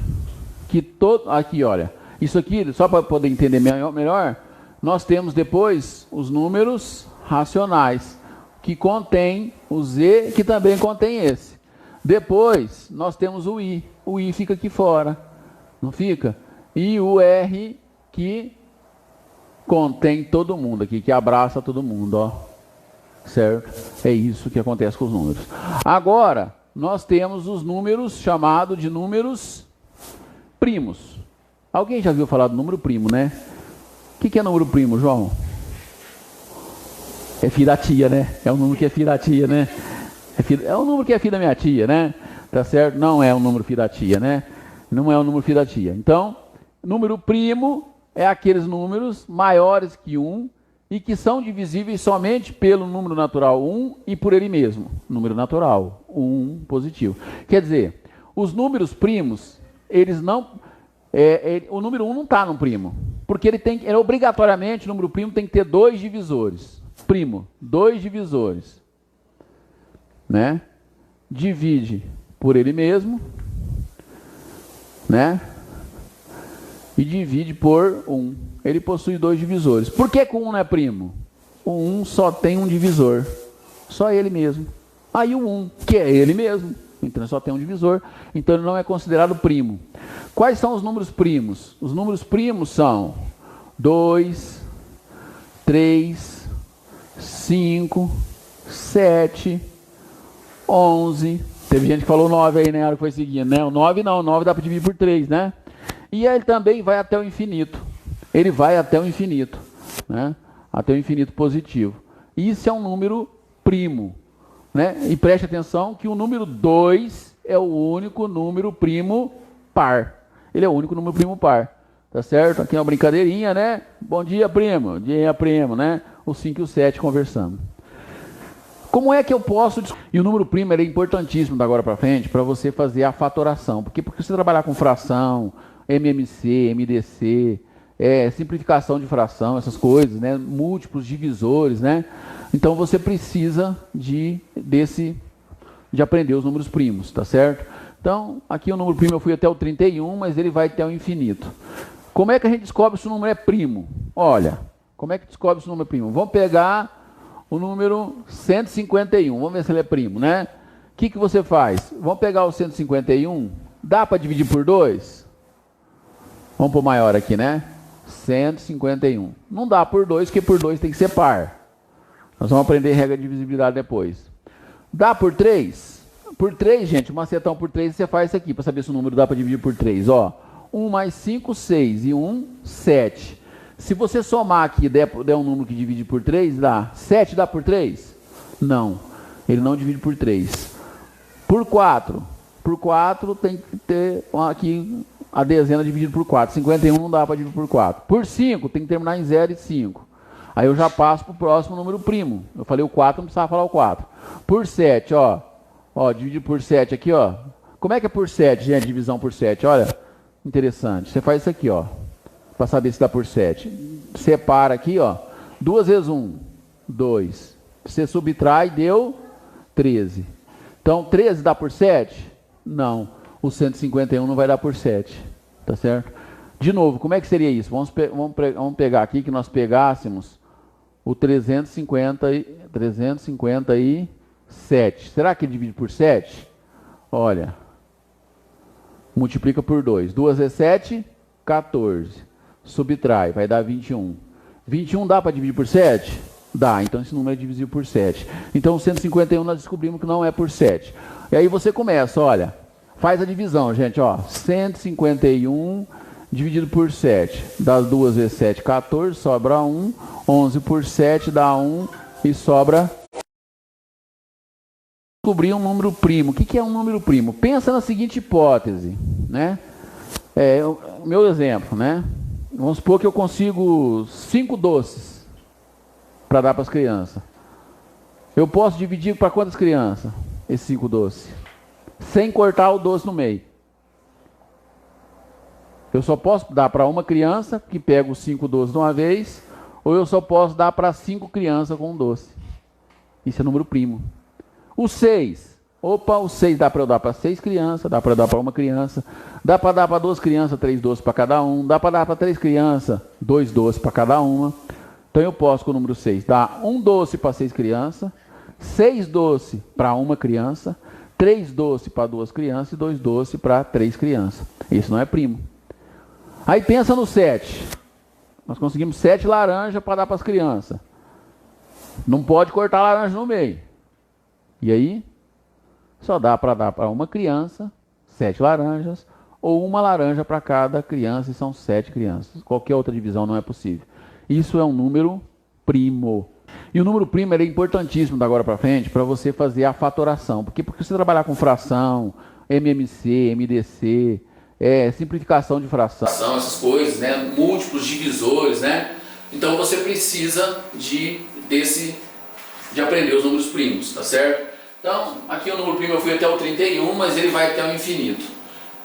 que todo... Aqui, olha, isso aqui, só para poder entender melhor, nós temos depois os números racionais, que contém o Z, que também contém esse. Depois, nós temos o I. O I fica aqui fora, não fica? E o R, que contém todo mundo aqui, que abraça todo mundo, ó. Certo? É isso que acontece com os números. Agora, nós temos os números chamados de números primos. Alguém já viu falar do número primo, né? O que é número primo, João? É filho da tia, né? É um número que é filho da tia, né? É um número que é filho da minha tia, né? Tá certo? Não é um número filho da tia, né? Não é um número filho da tia. Então, número primo é aqueles números maiores que 1 e que são divisíveis somente pelo número natural 1 e por ele mesmo. Número natural, 1 positivo. Quer dizer, os números primos, eles não... o número 1 não está no primo, porque ele obrigatoriamente, o número primo tem que ter 2 divisores. Primo, 2 divisores, né? Divide por ele mesmo, né? E divide por 1. Ele possui 2 divisores. Por que o 1 não é primo? O 1 só tem um divisor, só ele mesmo. Aí o 1, que é ele mesmo, então só tem um divisor, então ele não é considerado primo. Quais são os números primos? Os números primos são 2, 3, 5, 7, 11. Teve gente que falou 9 aí, né? Na hora que foi seguindo, né? O 9 não, o 9 dá para dividir por 3, né? E ele também vai até o infinito. Ele vai até o infinito, né? Até o infinito positivo. Isso é um número primo, né? E preste atenção que o número 2 é o único número primo par. Ele é o único número primo par. Tá certo? Aqui é uma brincadeirinha, né? Bom dia, primo. Bom dia, primo, né? O 5 e o 7 conversando. Como é que eu posso... E o número primo ele é importantíssimo da agora para frente para você fazer a fatoração. Porque você trabalhar com fração, MMC, MDC, simplificação de fração, essas coisas, né? Múltiplos divisores, né? Então você precisa de aprender os números primos, tá certo? Então, aqui o número primo eu fui até o 31, mas ele vai até o infinito. Como é que a gente descobre se o número é primo? Olha, como é que descobre se o número é primo? Vamos pegar o número 151, vamos ver se ele é primo, né? O que você faz? Vamos pegar o 151, dá para dividir por 2? Vamos pôr maior aqui, né? 151. Não dá por 2, porque por 2 tem que ser par. Nós vamos aprender regra de divisibilidade depois. Dá por 3? Por 3, gente, um macetão por 3, você faz isso aqui, para saber se o número dá para dividir por 3. Ó, 1 mais 5, 6. E 1, 7. Se você somar aqui e der um número que divide por 3, dá. 7 dá por 3? Não. Ele não divide por 3. Por 4. Por 4 tem que ter aqui a dezena dividida por 4. 51 não dá para dividir por 4. Por 5 tem que terminar em 0 e 5. Aí eu já passo para o próximo número primo. Eu falei o 4, não precisava falar o 4. Por 7, ó. Ó, dividir por 7 aqui, ó. Como é que é por 7, gente? Divisão por 7, olha. Interessante. Você faz isso aqui, ó. Para saber se dá por 7. Separa aqui, ó. 2 vezes 1, 2. Você subtrai, deu 13. Então, 13 dá por 7? Não. O 151 não vai dar por 7. Tá certo? De novo, como é que seria isso? Vamos pegar aqui que nós pegássemos o 357. Será que ele divide por 7? Olha. Multiplica por 2. 2 vezes 7, 14. Subtrai, vai dar 21. 21 dá para dividir por 7? Dá, então esse número é divisível por 7. Então 151 nós descobrimos que não é por 7. E aí você começa, olha, faz a divisão, gente, ó. 151 dividido por 7. Dá 2 vezes 7, 14, sobra 1. 11 por 7 dá 1 e sobra... Descobrir um número primo. O que é um número primo? Pensa na seguinte hipótese, né? O meu exemplo, né? Vamos supor que eu consigo 5 doces para dar para as crianças. Eu posso dividir para quantas crianças esses 5 doces? Sem cortar o doce no meio. Eu só posso dar para uma criança que pega os 5 doces de uma vez, ou eu só posso dar para 5 crianças com um doce. Isso é número primo. O 6. Opa, o 6 dá para eu dar para 6 crianças, dá para dar para uma criança, dá para dar para 2 crianças, 3 doces para cada um, dá para dar para 3 crianças, 2 doces para cada uma. Então eu posso, com o número 6, dar 1 doce para 6 crianças, 6 doces para uma criança, 3 doces para 2 crianças e 2 doces para 3 crianças. Isso não é primo. Aí pensa no 7. Nós conseguimos 7 laranjas para dar para as crianças. Não pode cortar a laranja no meio. E aí, só dá para dar para uma criança 7 laranjas, ou uma laranja para cada criança, e são 7 crianças. Qualquer outra divisão não é possível. Isso é um número primo. E o número primo ele é importantíssimo da agora para frente para você fazer a fatoração. Porque você trabalhar com fração, MMC, MDC, simplificação de fração. Essas coisas, né? Múltiplos divisores, né? Então você precisa de aprender os números primos, tá certo? Então, aqui o número primo eu fui até o 31, mas ele vai até o infinito.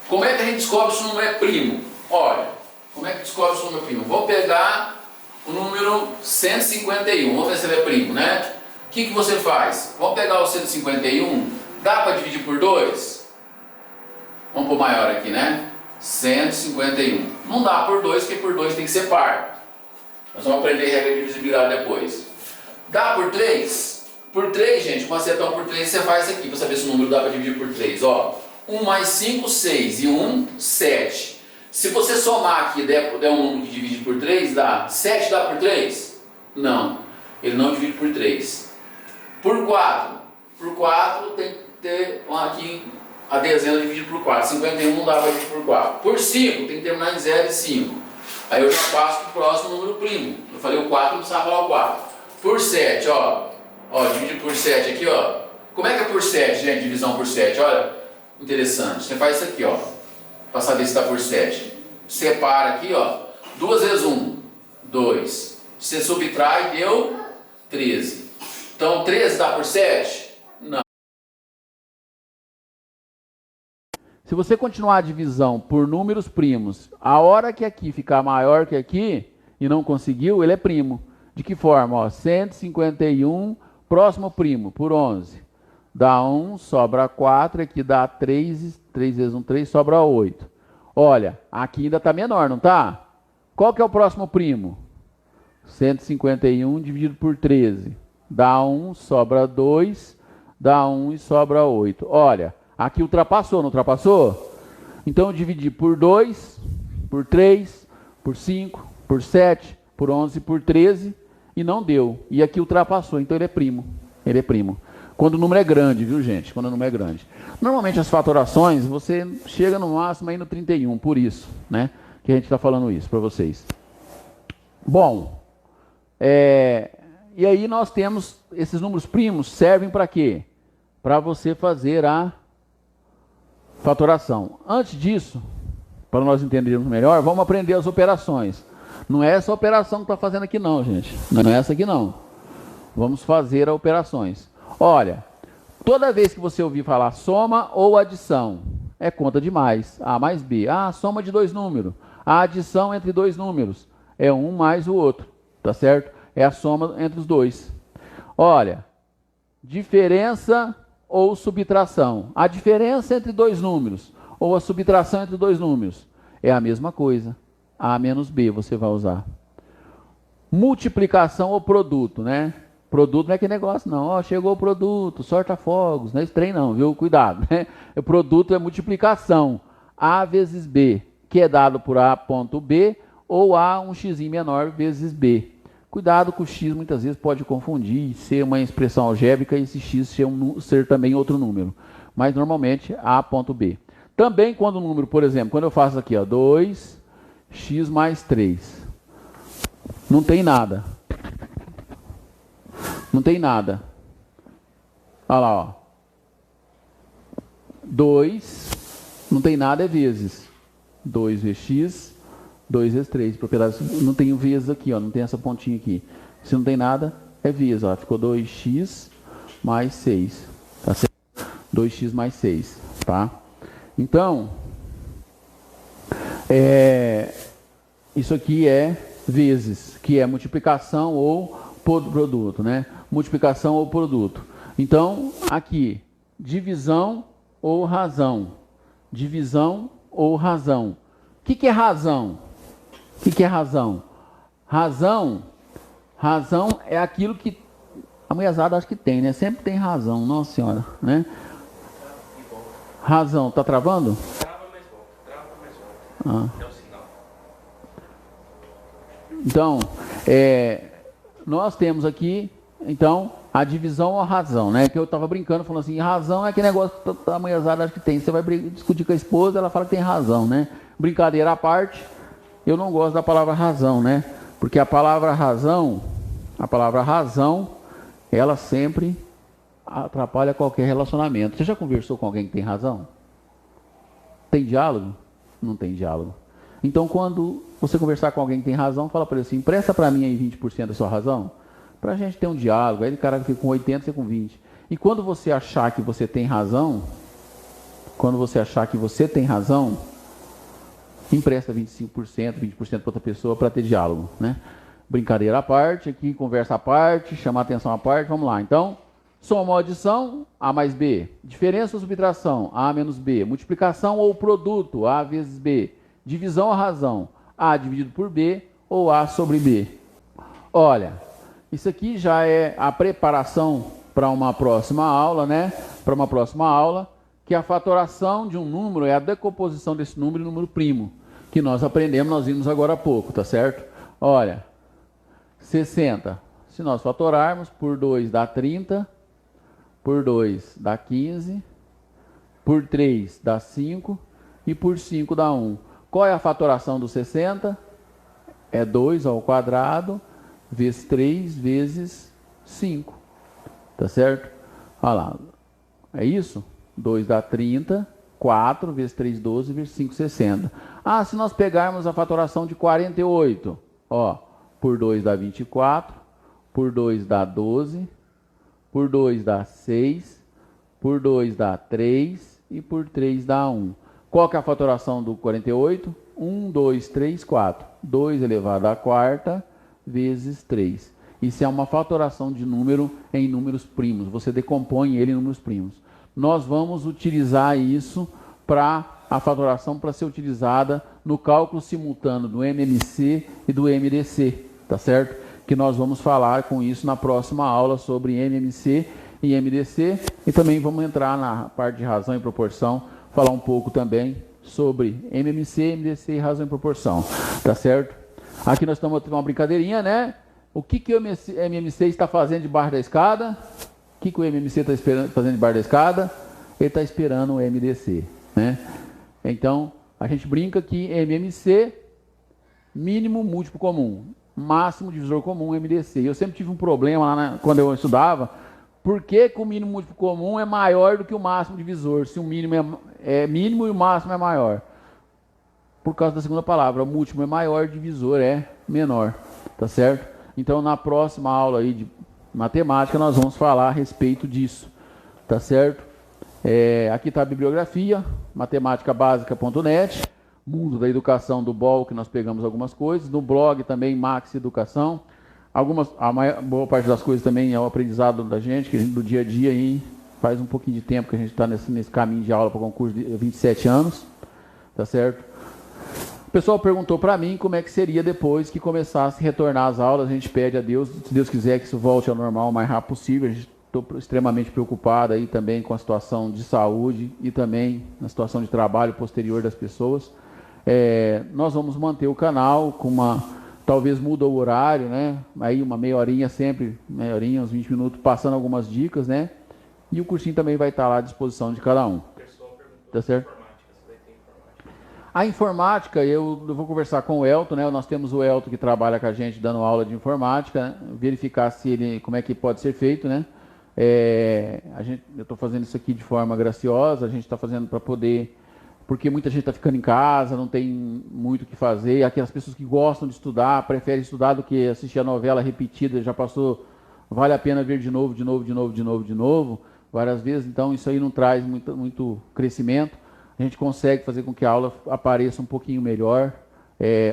Como é que a gente descobre se o número é primo? Olha, como é que descobre se o número é primo? Vou pegar o número 151, vamos ver se ele é primo, né? O que você faz? Vamos pegar o 151, dá para dividir por 2? Vamos pôr maior aqui, né? 151. Não dá por 2, porque por 2 tem que ser par. Nós vamos aprender regra de divisibilidade depois. Dá por 3? Por 3, gente, uma setão por 3 você faz aqui, para saber se o número dá para dividir por 3. Ó, 1 mais 5, 6 e 1, 7. Se você somar aqui e der um número que divide por 3, dá 7 dá por 3? Não, ele não divide por 3. Por 4? Por 4 tem que ter aqui a dezena dividida por 4. 51 não dá para dividir por 4. Por 5 tem que terminar em 0 e 5. Aí eu já passo para o próximo número primo. Eu falei o 4, não precisava falar o 4. Por 7, ó, dividir por 7 aqui, ó. Como é que é por 7, gente, divisão por 7? Olha, interessante. Você faz isso aqui, ó, para saber se está por 7. Separa aqui, ó. 2 vezes 1, 2. Você subtrai, deu 13. Então, 13 dá por 7? Não. Se você continuar a divisão por números primos, a hora que aqui ficar maior que aqui, e não conseguiu, ele é primo. De que forma? Ó, 151, próximo primo, por 11. Dá 1, sobra 4, aqui dá 3, 3 vezes 1, 3, sobra 8. Olha, aqui ainda está menor, não está? Qual que é o próximo primo? 151 dividido por 13. Dá 1, sobra 2, dá 1 e sobra 8. Olha, aqui ultrapassou, não ultrapassou? Então eu dividi por 2, por 3, por 5, por 7, por 11, por 13 e não deu. E aqui ultrapassou, então ele é primo. Ele é primo. Quando o número é grande, viu, gente? Quando o número é grande. Normalmente as fatorações, você chega no máximo aí no 31, por isso, né? Que a gente está falando isso para vocês. Bom, e aí nós temos, esses números primos servem para quê? Para você fazer a fatoração. Antes disso, para nós entendermos melhor, vamos aprender as operações. Não é essa operação que está fazendo aqui não, gente. Não é essa aqui não. Vamos fazer as operações. Olha, toda vez que você ouvir falar soma ou adição, é conta de mais, A mais B. Ah, soma de 2 números. A adição entre 2 números é um mais o outro, tá certo? É a soma entre os dois. Olha, diferença ou subtração. A diferença entre 2 números ou a subtração entre 2 números é a mesma coisa. A menos B você vai usar. Multiplicação ou produto, né? Produto não é aquele negócio não, ó, chegou o produto, sorta fogos, não é esse trem não, viu? Cuidado, né? O produto é multiplicação, A vezes B, que é dado por A ponto B, ou A um x menor vezes B. Cuidado com o x, muitas vezes pode confundir, ser uma expressão algébrica e esse x ser também outro número. Mas normalmente A ponto B. Também quando o número, por exemplo, quando eu faço aqui, ó, 2x mais 3. Não tem nada. Não tem nada. Olha lá, ó. 2, não tem nada, é vezes. 2 vezes x, 2 vezes 3. Propriedade, não tem o vezes aqui, ó, não tem essa pontinha aqui. Se não tem nada, é vezes. Ó, ficou 2x mais 6. Tá certo? 2x mais 6. Tá? Então, isso aqui é vezes, que é multiplicação ou produto, né? Multiplicação ou produto. Então, aqui, divisão ou razão. Divisão ou razão. O que é razão? O que é razão? Razão é aquilo que a mulherzada acho que tem, né? Sempre tem razão, nossa senhora, né? Razão, tá travando? Trava, mas volta. Trava, mas volta. É o sinal. Então, nós temos aqui, então, a divisão ou a razão, né? Que eu estava brincando, falando assim, razão é aquele negócio que a mulherzada acha que tem. Você vai discutir com a esposa, ela fala que tem razão, né? Brincadeira à parte, eu não gosto da palavra razão, né? Porque a palavra razão, ela sempre atrapalha qualquer relacionamento. Você já conversou com alguém que tem razão? Tem diálogo? Não tem diálogo. Então, quando você conversar com alguém que tem razão, fala para ele assim, empresta para mim aí 20% da sua razão, para a gente ter um diálogo. Aí o cara fica com 80, você com 20. E quando você achar que você tem razão, empresta 25%, 20% para outra pessoa para ter diálogo, né? Brincadeira à parte, aqui conversa à parte, chamar atenção à parte, vamos lá. Então, soma ou adição, A mais B. Diferença ou subtração, A menos B. Multiplicação ou produto, A vezes B. Divisão ou razão, A dividido por B ou A sobre B. Olha, isso aqui já é a preparação para uma próxima aula, né? Para uma próxima aula, que a fatoração de um número é a decomposição desse número em número primo, que nós aprendemos, nós vimos agora há pouco, tá certo? Olha, 60, se nós fatorarmos, por 2 dá 30, por 2 dá 15, por 3 dá 5 e por 5 dá 1. Qual é a fatoração do 60? É 2 ao quadrado vezes 3 vezes 5. Tá certo? Olha lá. É isso? 2 dá 30, 4 vezes 3, 12, vezes 5, 60. Ah, se nós pegarmos a fatoração de 48, ó, por 2 dá 24, por 2 dá 12, por 2 dá 6, por 2 dá 3 e por 3 dá 1. Qual que é a fatoração do 48? 1, 2, 3, 4. 2 elevado à quarta vezes 3. Isso é uma fatoração de número em números primos. Você decompõe ele em números primos. Nós vamos utilizar isso para a fatoração para ser utilizada no cálculo simultâneo do MMC e do MDC, tá certo? Que nós vamos falar com isso na próxima aula sobre MMC e MDC, e também vamos entrar na parte de razão e proporção, falar um pouco também sobre MMC, MDC e razão e proporção, tá certo? Aqui nós estamos tendo uma brincadeirinha, né? O que o MMC está fazendo debaixo da escada? O que o MMC está fazendo debaixo da escada? Ele está esperando o MDC, né? Então, a gente brinca que MMC, mínimo múltiplo comum, máximo divisor comum, MDC. Eu sempre tive um problema lá quando eu estudava, por que o mínimo múltiplo comum é maior do que o máximo divisor, se o mínimo é mínimo e o máximo é maior? Por causa da segunda palavra, o múltiplo é maior, divisor é menor, tá certo? Então, na próxima aula aí de matemática, nós vamos falar a respeito disso, tá certo? Aqui está a bibliografia, matemáticabásica.net, Mundo da Educação do BOL, que nós pegamos algumas coisas, no blog também, Max Educação, boa parte das coisas também é o aprendizado da gente, que a gente, do dia a dia, aí, faz um pouquinho de tempo que a gente está nesse caminho de aula para concurso de 27 anos, tá certo? O pessoal perguntou para mim como é que seria depois que começasse a retornar às aulas. A gente pede a Deus, se Deus quiser, que isso volte ao normal o mais rápido possível. A gente estou extremamente preocupado aí também com a situação de saúde e também na situação de trabalho posterior das pessoas. Nós vamos manter o canal com talvez muda o horário, né? Aí uma meia horinha sempre, meia horinha, uns 20 minutos, passando algumas dicas, né? E o cursinho também vai estar lá à disposição de cada um. Tá certo? A informática, eu vou conversar com o Elton, né? Nós temos o Elton que trabalha com a gente dando aula de informática, né? Verificar como é que pode ser feito, né? Eu estou fazendo isso aqui de forma graciosa, a gente está fazendo para poder, porque muita gente está ficando em casa, não tem muito o que fazer, aquelas pessoas que gostam de estudar, preferem estudar do que assistir a novela repetida, já passou, vale a pena ver de novo, várias vezes, então isso aí não traz muito crescimento. A gente consegue fazer com que a aula apareça um pouquinho melhor,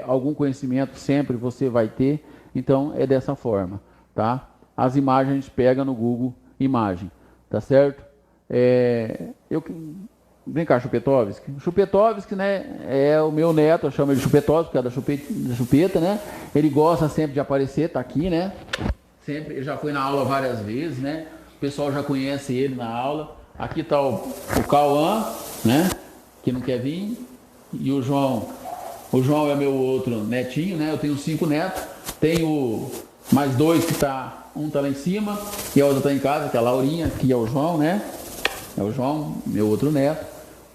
algum conhecimento sempre você vai ter, então é dessa forma, tá? As imagens a gente pega no Google Imagem, tá certo? Vem cá, Chupetovski. O Chupetovski, né, é o meu neto, eu chamo ele de Chupetovski, por causa da chupeta, né? Ele gosta sempre de aparecer, tá aqui, né? Sempre, ele já foi na aula várias vezes, né? O pessoal já conhece ele na aula. Aqui está o Cauã, né? Que não quer vir. E o João. O João é meu outro netinho, né? Eu tenho 5 netos. Tenho mais 2 que um tá lá em cima e a outra tá em casa, que é a Laurinha, que é o João, né? É o João, meu outro neto,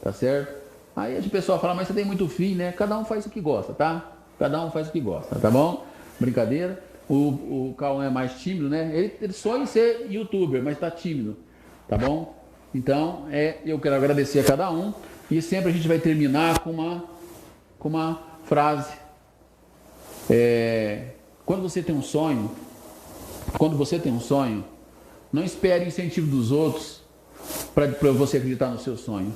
tá certo? Aí a pessoa fala, mas você tem muito filho, né? Cada um faz o que gosta, tá? Cada um faz o que gosta, tá bom? Brincadeira. O Cauã é mais tímido, né? Ele sonha em ser youtuber, mas tá tímido, tá bom? Então, eu quero agradecer a cada um e sempre a gente vai terminar com uma frase. Quando você tem um sonho, não espere o incentivo dos outros para você acreditar no seu sonho.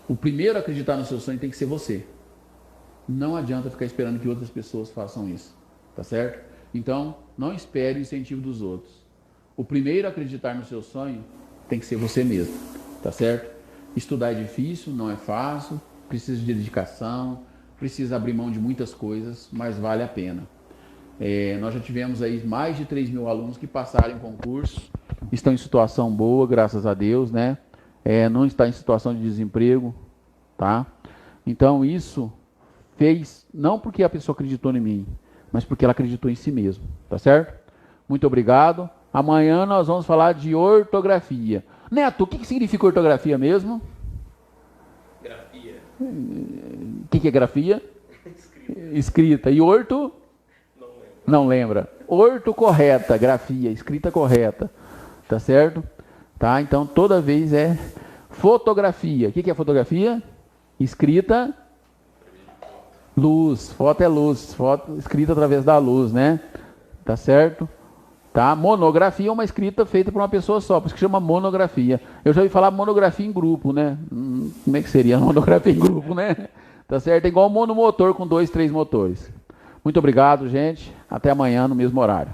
O primeiro a acreditar no seu sonho tem que ser você. Não adianta ficar esperando que outras pessoas façam isso, tá certo? Então, não espere o incentivo dos outros. O primeiro a acreditar no seu sonho tem que ser você mesmo, tá certo? Estudar é difícil, não é fácil, precisa de dedicação, precisa abrir mão de muitas coisas, mas vale a pena. Nós já tivemos aí mais de 3 mil alunos que passaram em concurso, estão em situação boa, graças a Deus, né? Não está em situação de desemprego, tá? Então isso fez, não porque a pessoa acreditou em mim, mas porque ela acreditou em si mesmo, tá certo? Muito obrigado. Amanhã nós vamos falar de ortografia. Neto, o que significa ortografia mesmo? Grafia. O que é grafia? Escrita. E orto? Não lembra. Orto correta, grafia, escrita correta. Tá certo? Tá? Então toda vez é fotografia. O que é fotografia? Escrita, luz. Foto é luz. Foto escrita através da luz, né? Tá certo? Tá? Monografia é uma escrita feita por uma pessoa só, por isso que chama monografia. Eu já ouvi falar monografia em grupo, né? Como é que seria monografia em grupo, né? Tá certo? É igual monomotor com 2, 3 motores. Muito obrigado, gente. Até amanhã no mesmo horário.